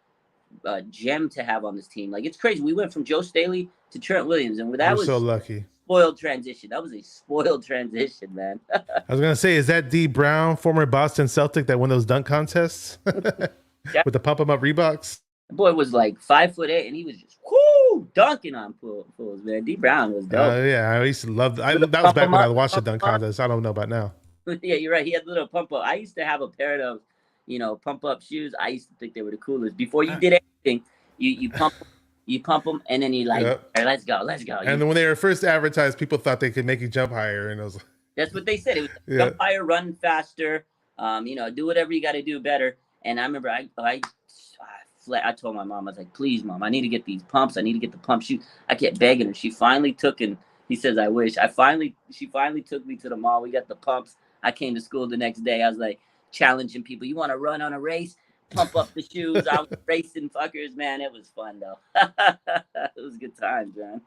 gem to have on this team. Like, it's crazy. We went from Joe Staley to Trent Williams, and We're that so was lucky. spoiled transition. That was a spoiled transition, man. I was gonna say, is that D Brown, former Boston Celtic, that won those dunk contests with the pump 'em up Reeboks? The boy was like 5'8", and he was just dunking on pools, man. D Brown was dope. Yeah, I used to love that. That was back when I watched the dunk contest. I don't know about now. Yeah, you're right. He had a little pump up. I used to have a pair of those, pump up shoes. I used to think they were the coolest. Before you did anything, you pump them, and then you like, Yep. All right, let's go. And then when they were first advertised, people thought they could make you jump higher, and it was that's what they said. It was jump higher, run faster, do whatever you got to do better. And I remember I told my mom, I was like, please, Mom, I need to get these pumps. I need to get the pump shoes. I kept begging her. She finally took, and he says, I wish. She finally took me to the mall. We got the pumps. I came to school the next day. I was like challenging people. You want to run on a race? Pump up the shoes. I was racing fuckers, man. It was fun, though. It was good times, man.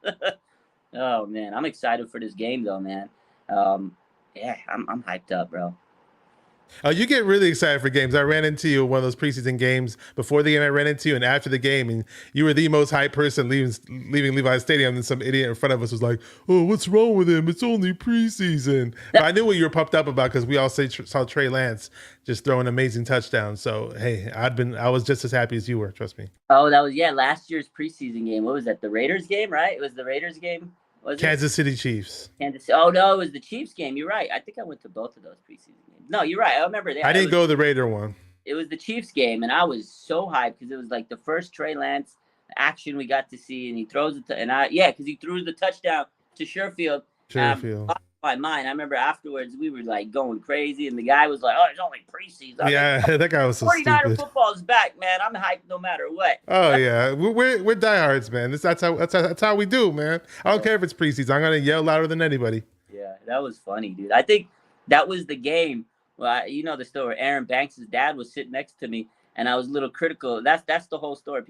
Oh, man. I'm excited for this game, though, man. Yeah, I'm hyped up, bro. You get really excited for games. I ran into you in one of those preseason games before the game. I ran into you, and after the game, and you were the most hyped person leaving Levi's Stadium. And some idiot in front of us was like, "Oh, what's wrong with him? It's only preseason." But I knew what you were pumped up about because we all saw Trey Lance just throw an amazing touchdown. So hey, I was just as happy as you were. Trust me. Oh, that was last year's preseason game. What was that? The Raiders game, right? It was the Raiders game. Kansas City Chiefs. Oh no, it was the Chiefs game. You're right. I think I went to both of those preseason games. No, you're right. I remember that. I didn't go to the Raider one. It was the Chiefs game, and I was so hyped because it was like the first Trey Lance action we got to see, and he throws it because he threw the touchdown to Sherfield. My mind. I remember afterwards we were like going crazy, and the guy was like, "Oh, it's only preseason." That guy was so 49er stupid. football's back, man. I'm hyped no matter what. Oh yeah, we're diehards, man. That's how we do, man. I don't care if it's preseason. I'm gonna yell louder than anybody. Yeah, that was funny, dude. I think that was the game. Well, you know the story. Aaron Banks' dad was sitting next to me, and I was a little critical. That's the whole story.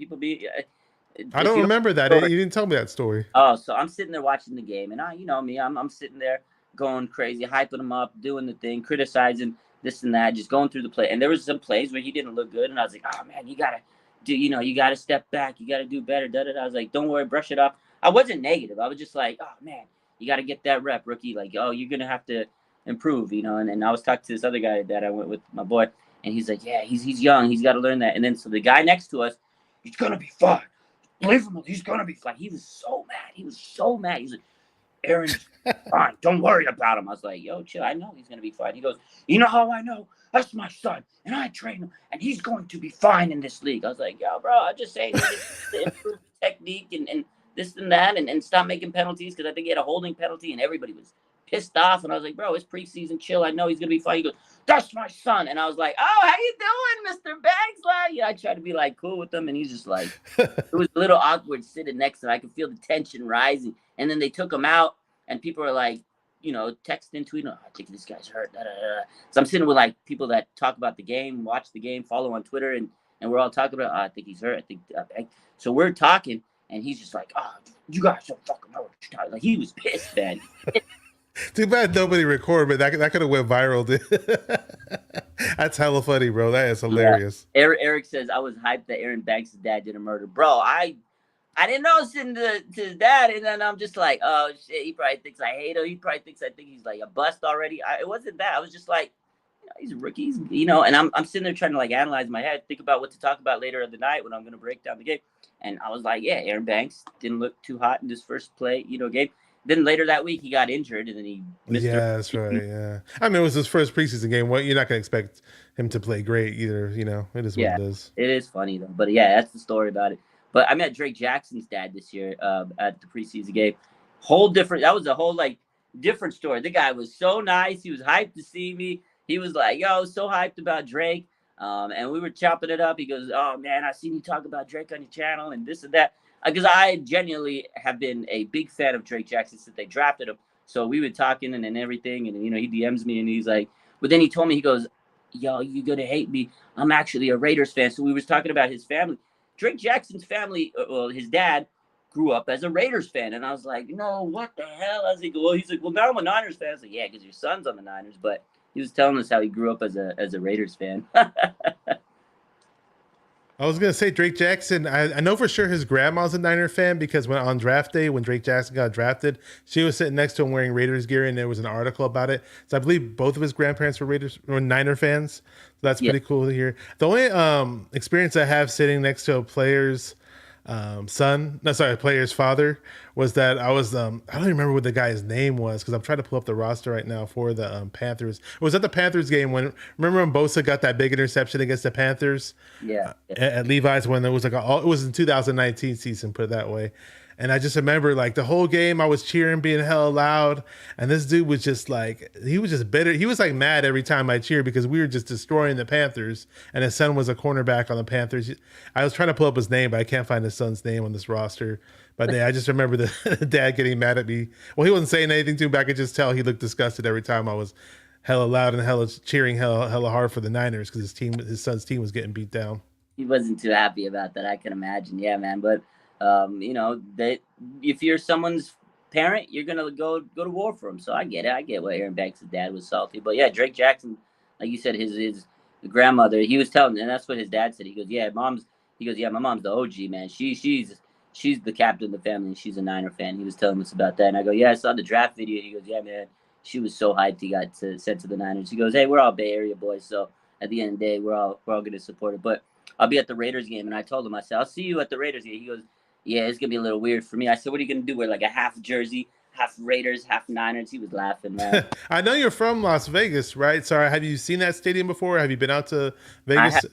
I don't remember that. You didn't tell me that story. Oh, so I'm sitting there watching the game, and I'm sitting there going crazy, hyping him up, doing the thing, criticizing this and that, just going through the play. And there was some plays where he didn't look good, and I was like, oh man, you gotta step back, you gotta do better. I was like, don't worry, brush it off. I wasn't negative. I was just like, oh man, you gotta get that rep, rookie. Like, oh, you're gonna have to improve, And I was talking to this other guy that I went with, my boy, and he's like, yeah, he's young, he's got to learn that. And then so the guy next to us, he's gonna be fine. Leave him. He's gonna be fine. He was so mad. He's like, Aaron's fine. Don't worry about him. I was like, yo, chill. I know he's going to be fine. He goes, you know how I know? That's my son, and I train him, and he's going to be fine in this league. I was like, yo, bro, I'm just saying to improve technique and this and that and stop making penalties because I think he had a holding penalty, and everybody was pissed off. And I was like, bro, it's preseason. Chill. I know he's going to be fine. He goes, that's my son. And I was like, oh, how you doing, Mr. Banks? Yeah, I tried to be like cool with him, and he's just like, it was a little awkward sitting next to him. I could feel the tension rising. And then they took him out, and people are like, texting, tweeting, I think this guy's hurt. Da, da, da. So I'm sitting with like people that talk about the game, watch the game, follow on Twitter, and we're all talking about, I think he's hurt. I think so. We're talking, and he's just like, oh, you guys don't fucking know what you're talking. Like, he was pissed, man. Too bad nobody recorded, but that could have went viral. That's hella funny, bro. That is hilarious. Yeah. Eric says, I was hyped that Aaron Banks' dad did a murder. Bro, I didn't know sitting to his dad, and then I'm just like, oh shit, he probably thinks I hate him. He probably thinks I think he's like a bust already. It wasn't that. I was just like, he's a rookie, and I'm sitting there trying to like analyze my head, think about what to talk about later in the night when I'm gonna break down the game. And I was like, yeah, Aaron Banks didn't look too hot in this first play, game. Then later that week he got injured, and then he missed. Yeah, that's right. Yeah, I mean, it was his first preseason game. Well, you're not gonna expect him to play great either. It is what it is. It is funny though, but yeah, that's the story about it. But I met Drake Jackson's dad this year at the preseason game. That was a whole like different story. The guy was so nice. He was hyped to see me. He was like, yo, so hyped about Drake. And we were chopping it up. He goes, oh man, I seen you talk about Drake on your channel and this and that. Because I genuinely have been a big fan of Drake Jackson since they drafted him. So we were talking and everything. And, he DMs me and he's like, but then he told me, he goes, yo, you're going to hate me. I'm actually a Raiders fan. So we was talking about his family. Drake Jackson's family, his dad grew up as a Raiders fan. And I was like, no, what the hell? I was like, well, he's like, well, now I'm a Niners fan. I was like, yeah, because your son's on the Niners. But he was telling us how he grew up as a Raiders fan. I was gonna say Drake Jackson. I know for sure his grandma's a Niner fan because when draft day, when Drake Jackson got drafted, she was sitting next to him wearing Raiders gear, and there was an article about it. So I believe both of his grandparents were Niner fans. So that's Yeah, pretty cool to hear. The only experience I have sitting next to a player's son, no, sorry, player's father, was that I don't even remember what the guy's name was because I'm trying to pull up the roster right now for the Panthers. It was at the Panthers game when remember when Bosa got that big interception against the Panthers yeah. at Levi's when there was like it was in 2019 season, put it that way. And I just remember like the whole game I was cheering, being hella loud, and this dude was just like he was just bitter. He was like mad every time I cheered because we were just destroying the Panthers, and his son was a cornerback on the Panthers. I was trying to pull up his name, but I can't find his son's name on this roster. But yeah, I just remember the dad getting mad at me. Well, he wasn't saying anything to me, but I could just tell he looked disgusted every time I was hella loud and hella cheering hella hard for the Niners because his son's team was getting beat down. He wasn't too happy about that. I can imagine. Yeah, man. But you know, that if you're someone's parent, you're gonna go to war for him. So I get it. I get why Aaron Banks' dad was salty. But yeah, Drake Jackson, like you said, his grandmother, he was telling, and that's what his dad said. He goes, yeah, my mom's the OG, man. She's the captain of the family, and she's a Niner fan. He was telling us about that, and I go, yeah, I saw the draft video. He goes, yeah, man, she was so hyped. He got sent to the Niners. He goes, hey, we're all Bay Area boys, so at the end of the day, we're all going to support it. But I'll be at the Raiders game, and I told him, I said, I'll see you at the Raiders game. He goes, yeah, it's gonna be a little weird for me. I said, what are you gonna do? Wear like a half jersey, half Raiders, half Niners? He was laughing, man. I know you're from Las Vegas, right? So have you seen that stadium before? Have you been out to I Vegas?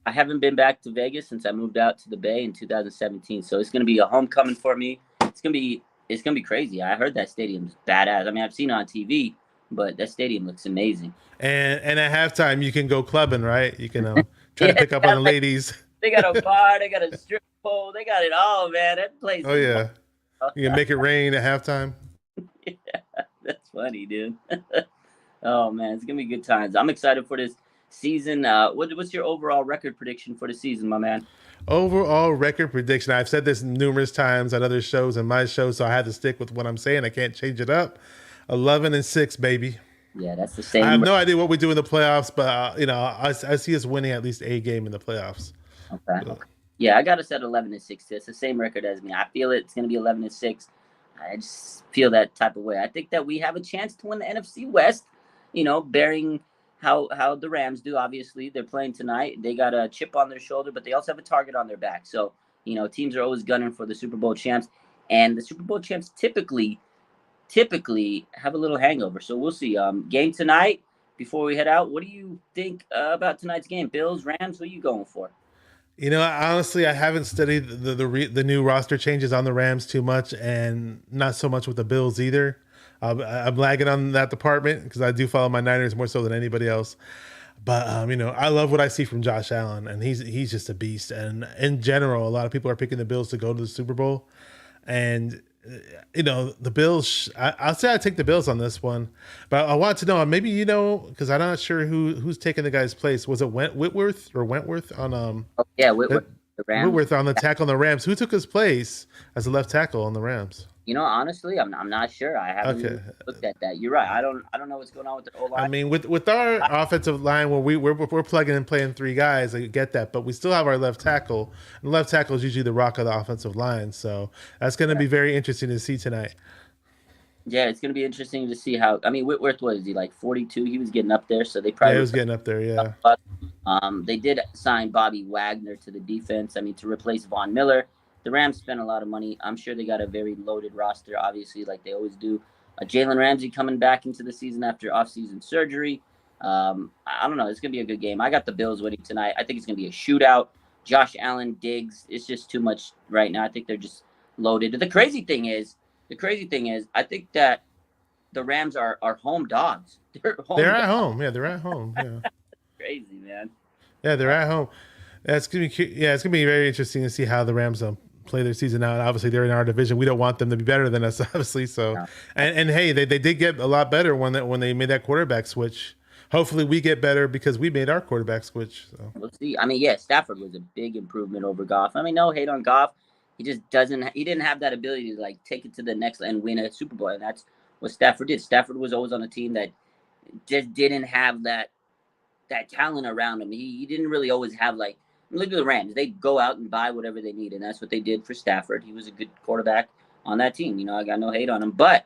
I haven't been back to Vegas since I moved out to the Bay in 2017. So it's gonna be a homecoming for me. It's gonna be crazy. I heard that stadium's badass. I mean, I've seen it on TV, but that stadium looks amazing. And at halftime you can go clubbing, right? You can try Yeah, to pick up on the ladies. they got a bar, they got a strip pole, they got it all, man. That place Oh is yeah, you can make it rain at halftime. yeah, that's funny, dude. Oh man, it's gonna be good times. I'm excited for this season. What's your overall record prediction for the season, my man? Overall record prediction. I've said this numerous times on other shows and my show, so I had to stick with what I'm saying. I can't change it up. 11-6, baby. Yeah, that's the I have same. no idea what we do in the playoffs, but I see us winning at least a game in the playoffs. Okay. Yeah, I got us at 11-6. It's the same record as me. I feel it's gonna be 11-6. I just feel that type of way. I think that we have a chance to win the NFC West. You know, bearing how the Rams do. Obviously, they're playing tonight. They got a chip on their shoulder, but they also have a target on their back. So you know, teams are always gunning for the Super Bowl champs, and the Super Bowl champs typically have a little hangover. So we'll see. Game tonight. Before we head out, what do you think about tonight's game? Bills, Rams. What are you going for? Honestly, I haven't studied the new roster changes on the Rams too much, and not so much with the Bills either. I'm lagging on that department because I do follow my Niners more so than anybody else. But I love what I see from Josh Allen, and he's just a beast. And in general, a lot of people are picking the Bills to go to the Super Bowl, and the Bills. I'll say I take the Bills on this one, but I want to know maybe because I'm not sure who's taking the guy's place. Was it Wentworth on Oh yeah, the Rams. Whitworth on the tackle on the Rams? Who took his place as a left tackle on the Rams? You know, honestly, I'm not sure. I haven't Okay. really looked at that. You're right. I don't know what's going on with the O I line. mean, with our offensive line, where we're plugging and playing three guys, I get that, but we still have our left tackle, and left tackle is usually the rock of the offensive line. So that's going to be very interesting to see tonight. Yeah, it's gonna be interesting to see how. I mean, Whitworth was he like 42? He was getting up there, so they Yeah, probably. he was getting up there. Yeah, They did sign Bobby Wagner to the defense. I mean, to replace Von Miller. The Rams spent a lot of money. I'm sure they got a very loaded roster, obviously, like they always do. Jalen Ramsey coming back into the season after offseason surgery. I don't know. It's gonna be a good game. I got the Bills winning tonight. I think it's gonna be a shootout. Josh Allen, Diggs. It's just too much right now. I think they're just loaded. The crazy thing is, I think that the Rams are home dogs. They're home they're at dogs. home. Yeah, they're at home. Yeah, Crazy, man. yeah, they're at home. It's gonna be very interesting to see how the Rams play their season out. Obviously, they're in our division. We don't want them to be better than us, obviously. So, No. and hey, they did get a lot better when they made that quarterback switch. Hopefully, we get better because we made our quarterback switch. So. We'll see. I mean, yeah, Stafford was a big improvement over Goff. I mean, no hate on Goff. He just doesn't. He didn't have that ability to like take it to the next and win a Super Bowl, and that's what Stafford did. Stafford was always on a team that just didn't have that talent around him. He didn't really always have like Look at the Rams. They go out and buy whatever they need, and that's what they did for Stafford. He was a good quarterback on that team. I got no hate on him, but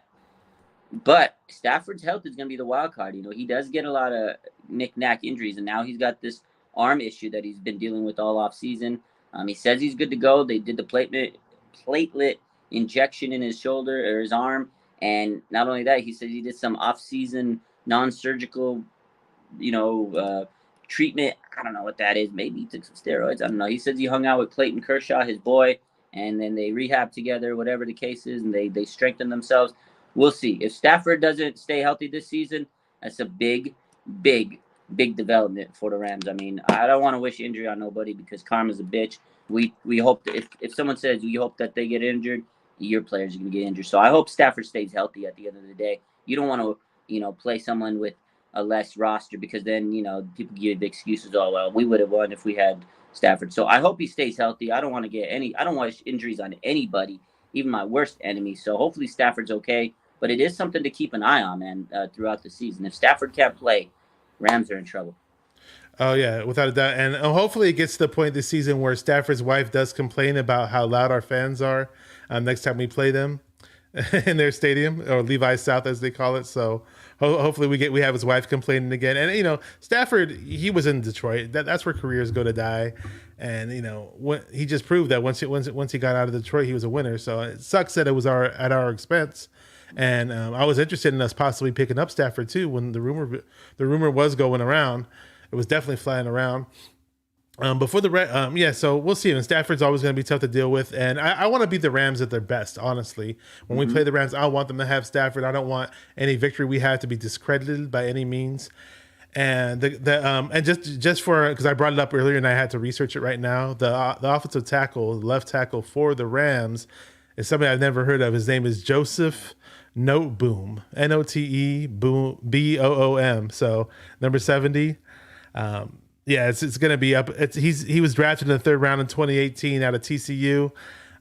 Stafford's health is going to be the wild card. He does get a lot of knick-knack injuries, and now he's got this arm issue that he's been dealing with all off season. He says he's good to go. They did the platelet injection in his shoulder or his arm, and not only that, he says he did some off-season non-surgical, treatment. I don't know what that is. Maybe he took some steroids. I don't know. He says he hung out with Clayton Kershaw, his boy, and then they rehab together, whatever the case is, and they strengthen themselves. We'll see. If Stafford doesn't stay healthy this season, that's a big, big, big development for the Rams. I mean, I don't want to wish injury on nobody because karma's a bitch. We hope that if someone says we hope that they get injured, your players are going to get injured. So I hope Stafford stays healthy at the end of the day. You don't want to, play someone with a less roster because then, people give excuses. Oh, well, we would have won if we had Stafford. So I hope he stays healthy. I don't want injuries on anybody, even my worst enemy. So hopefully Stafford's okay. But it is something to keep an eye on, man, throughout the season. If Stafford can't play, Rams are in trouble. Oh yeah, without a doubt, and hopefully it gets to the point this season where Stafford's wife does complain about how loud our fans are next time we play them in their stadium, or Levi South as they call it. So hopefully we have his wife complaining again. And Stafford, he was in Detroit. That's where careers go to die. And he just proved that once he got out of Detroit, he was a winner. So it sucks that it was at our expense. And I was interested in us possibly picking up Stafford too when the rumor was going around. It was definitely flying around. Before so we'll see. And Stafford's always going to be tough to deal with. And I want to beat the Rams at their best, honestly. When we play the Rams, I want them to have Stafford. I don't want any victory we have to be discredited by any means. And and just for, because I brought it up earlier and I had to research it right now, the offensive tackle, left tackle for the Rams is somebody I've never heard of. His name is Joseph Noteboom, Note Boom. So number 70. It's going to be up. He was drafted in the third round in 2018 out of TCU.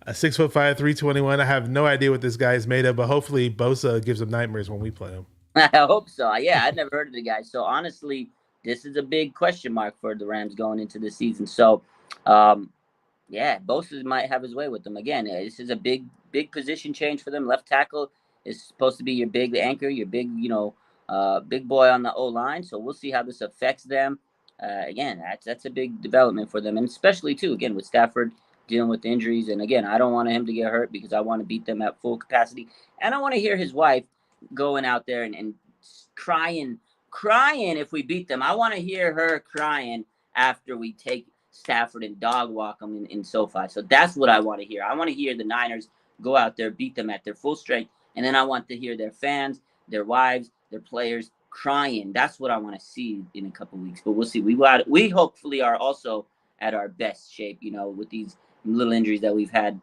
6'5", 321. I have no idea what this guy is made of, but hopefully Bosa gives him nightmares when we play him. I hope so. Yeah, I'd never heard of the guy. So honestly, this is a big question mark for the Rams going into the season. So, Bosa might have his way with them again. This is a big position change for them. Left tackle is supposed to be your big anchor, your big, big boy on the O-line. So we'll see how this affects them. Again, that's a big development for them, and especially too, again, with Stafford dealing with injuries. And again, I don't want him to get hurt because I want to beat them at full capacity, and I want to hear his wife going out there and crying if we beat them. I want to hear her crying after we take Stafford and dog walk them in SoFi. So that's what I want to hear. I want to hear the Niners go out there, beat them at their full strength, and then I want to hear their fans, their wives, their players crying. That's what I want to see in a couple of weeks. But we'll see. We hopefully are also at our best shape, with these little injuries that we've had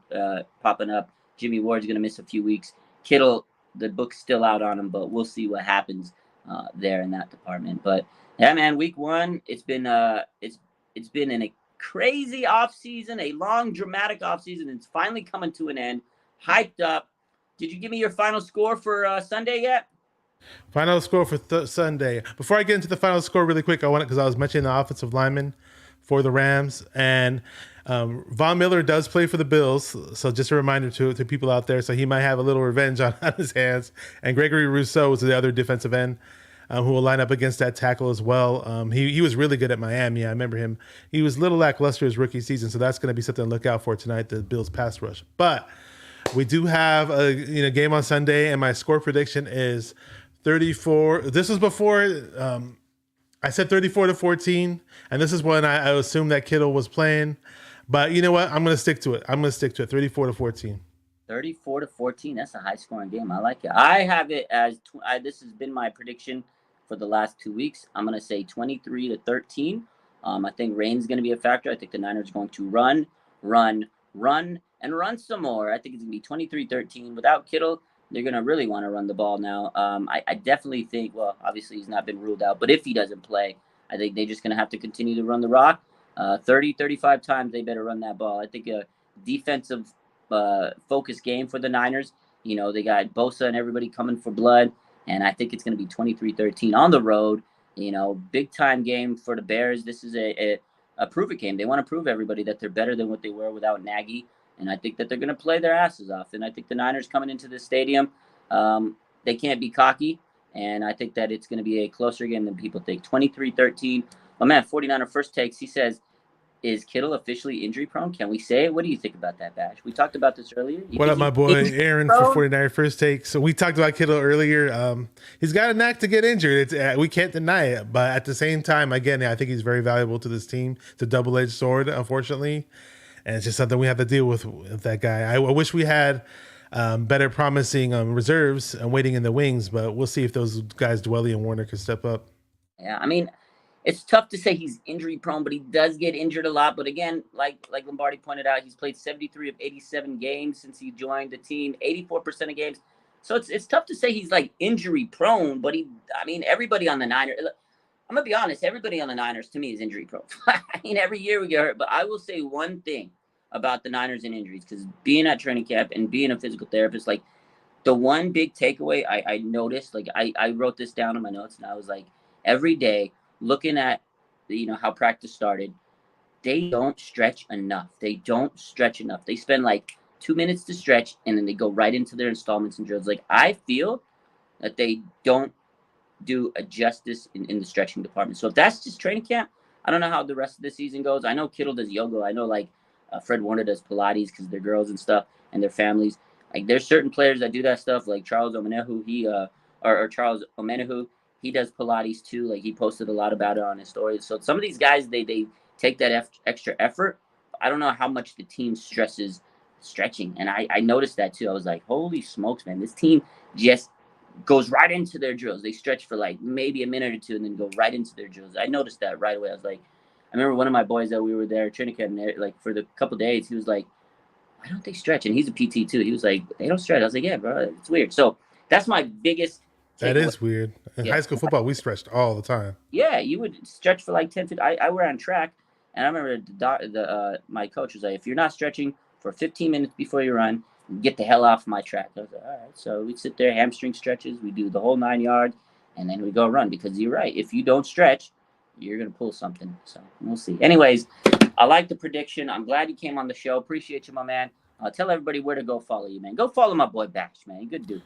popping up. Jimmy Ward's going to miss a few weeks. Kittle, the book's still out on him, but we'll see what happens there in that department. But yeah, man, week one, it's been in a crazy off season, a long, dramatic off season. It's finally coming to an end. Hyped up. Did you give me your final score for Sunday yet? Final score for Sunday. Before I get into the final score really quick, I want it because I was mentioning the offensive lineman for the Rams. And Von Miller does play for the Bills. So just a reminder to people out there. So he might have a little revenge on his hands. And Gregory Rousseau is the other defensive end who will line up against that tackle as well. He was really good at Miami. I remember him. He was a little lackluster his rookie season. So that's going to be something to look out for tonight, the Bills pass rush. But we do have a game on Sunday. And my score prediction is 34. This is before I said 34-14, and this is when I assumed that Kittle was playing. But you know what? I'm going to stick to it. 34-14. 34-14. That's a high scoring game. I like it. I have it as this has been my prediction for the last 2 weeks. I'm going to say 23-13. I think rain's going to be a factor. I think the Niners are going to run, and run some more. I think it's going to be 23-13 without Kittle. They're going to really want to run the ball now. I definitely think, well, obviously he's not been ruled out, but if he doesn't play, I think they're just going to have to continue to run the rock. 35 times they better run that ball. I think a defensive focus game for the Niners. They got Bosa and everybody coming for blood, and I think it's going to be 23-13 on the road. Big time game for the Bears. This is a a prove-it game. They want to prove everybody that they're better than what they were without Nagy, and I think that they're going to play their asses off. And I think the Niners coming into this stadium, they can't be cocky, and I think that it's going to be a closer game than people think. 23-13. My man, 49er First Takes, he says, is Kittle officially injury prone? Can we say it? What do you think about that, Bash? We talked about this earlier. What up, my boy Aaron for 49 First Take? So we talked about Kittle earlier. He's got a knack to get injured. We can't deny it. But at the same time, again, I think he's very valuable to this team. It's a double-edged sword, unfortunately. And it's just something we have to deal with that guy. I wish we had better promising reserves and waiting in the wings, but we'll see if those guys, Dwelly and Warner, can step up. Yeah, I mean, it's tough to say he's injury prone, but he does get injured a lot. But again, like Lombardi pointed out, he's played 73 of 87 games since he joined the team, 84% of games. So it's tough to say he's like injury prone, but everybody on the Niners, I'm going to be honest, everybody on the Niners to me is injury prone. I mean, every year we get hurt, but I will say one thing about the Niners and injuries, because being at training camp and being a physical therapist, like the one big takeaway I noticed, like I wrote this down in my notes, and I was like, every day, looking at how practice started, they don't stretch enough. They spend like 2 minutes to stretch, and then they go right into their installments and drills. Like, I feel that they don't do a justice in the stretching department. So if that's just training camp, I don't know how the rest of the season goes. I know Kittle does yoga. I know Fred Warner does Pilates because they're girls and stuff and their families. Like, there's certain players that do that stuff, like Charles Omenihu. Charles Omenihu. He does Pilates too. Like, he posted a lot about it on his stories. So some of these guys, they take that extra effort. I don't know how much the team stresses stretching. And I noticed that too. I was like, holy smokes, man, this team just goes right into their drills. They stretch for like maybe a minute or two and then go right into their drills. I noticed that right away. I was like, I remember one of my boys that we were there training camp, like for the couple days, he was like, why don't they stretch? And he's a PT too. He was like, they don't stretch. I was like, yeah, bro, it's weird. So that's my biggest That is weird. In high school football, we stretched all the time. Yeah, you would stretch for like 10, 15. I were on track, and I remember my coach was like, if you're not stretching for 15 minutes before you run, get the hell off my track. I was like, all right. So we sit there, hamstring stretches. We do the whole 9 yards, and then we go run, because you're right. If you don't stretch, you're going to pull something. So we'll see. Anyways, I like the prediction. I'm glad you came on the show. Appreciate you, my man. Tell everybody where to go follow you, man. Go follow my boy Bash, man. Good dude.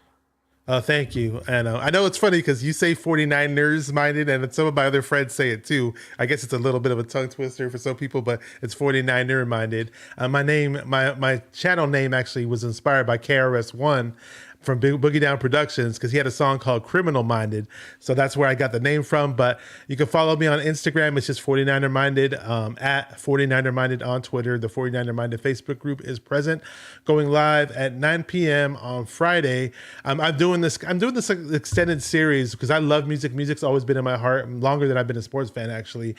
Thank you. And I know it's funny because you say 49ers minded, and some of my other friends say it too. I guess it's a little bit of a tongue twister for some people, but it's 49er minded. My channel name actually was inspired by KRS-One from Boogie Down Productions, because he had a song called Criminal Minded. So that's where I got the name from. But you can follow me on Instagram. It's just 49er Minded, at 49er Minded on Twitter. The 49er Minded Facebook group is present, going live at 9 p.m. on Friday. I'm doing this extended series because I love music. Music's always been in my heart, longer than I've been a sports fan, actually.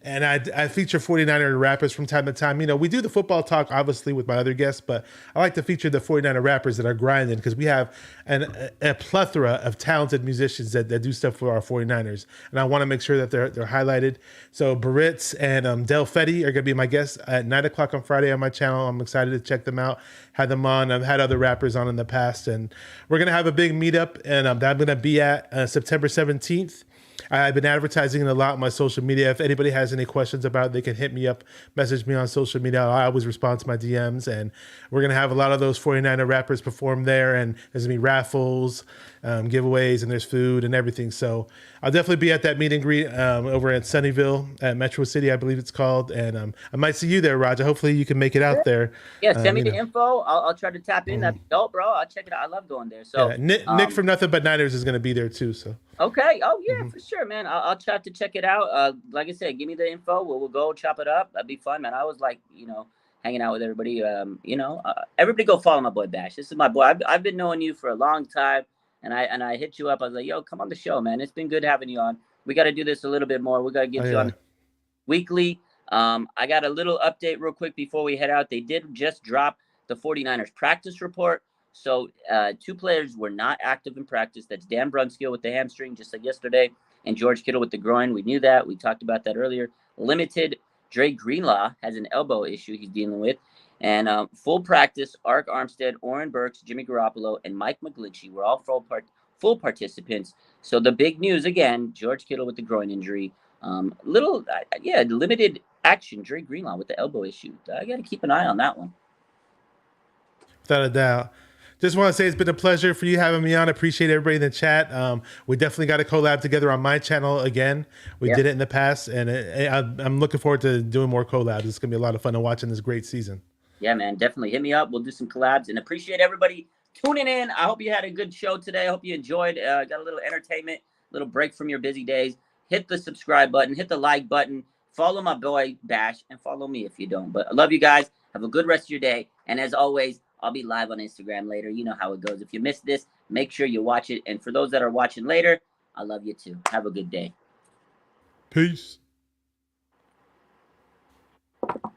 And I feature 49er rappers from time to time. We do the football talk, obviously, with my other guests, but I like to feature the 49er rappers that are grinding, because we have a plethora of talented musicians that do stuff for our 49ers. And I want to make sure that they're highlighted. So Baritz and Del Fetty are going to be my guests at 9 o'clock on Friday on my channel. I'm excited to check them out. Had them on. I've had other rappers on in the past. And we're going to have a big meetup, and I'm going to be at September 17th. I've been advertising it a lot on my social media. If anybody has any questions about it, they can hit me up, message me on social media. I always respond to my DMs, and we're going to have a lot of those 49er rappers perform there, and there's going to be raffles, giveaways, and there's food and everything. So I'll definitely be at that meet and greet over at Sunnyvale at Metro City, I believe it's called. And I might see you there, Roger. Hopefully you can make it out there. Yeah, send me the info. I'll try to tap in. That'd be dope, bro. I'll check it out. I love going there. So yeah, Nick from Nothing But Niners is going to be there too. So okay. Oh yeah, for sure, man. I'll try to check it out. Like I said, give me the info. We'll go chop it up. That'd be fun, man. I was like, hanging out with everybody. Everybody go follow my boy Bash. This is my boy. I've been knowing you for a long time, and I hit you up. I was like, yo, come on the show, man. It's been good having you on. We got to do this a little bit more. We got to get you on weekly. I got a little update real quick before we head out. They did just drop the 49ers practice report. So 2 players were not active in practice. That's Dan Brunskill with the hamstring, just like yesterday, and George Kittle with the groin. We knew that. We talked about that earlier. Limited. Dre Greenlaw has an elbow issue he's dealing with. And full practice, Ark Armstead, Oren Burks, Jimmy Garoppolo, and Mike McGlinchey were all full participants. So the big news, again, George Kittle with the groin injury. Limited action. Dre Greenlaw with the elbow issue. I got to keep an eye on that one. Without a doubt. Just want to say it's been a pleasure for you having me on. Appreciate everybody in the chat. We definitely got a collab together on my channel again. We did it in the past, and I'm looking forward to doing more collabs. It's going to be a lot of fun and watching this great season. Yeah, man, definitely hit me up. We'll do some collabs, and appreciate everybody tuning in. I hope you had a good show today. I hope you enjoyed. Got a little entertainment, a little break from your busy days. Hit the subscribe button, hit the like button, follow my boy Bash, and follow me if you don't. But I love you guys. Have a good rest of your day. And as always, I'll be live on Instagram later. You know how it goes. If you missed this, make sure you watch it. And for those that are watching later, I love you too. Have a good day. Peace.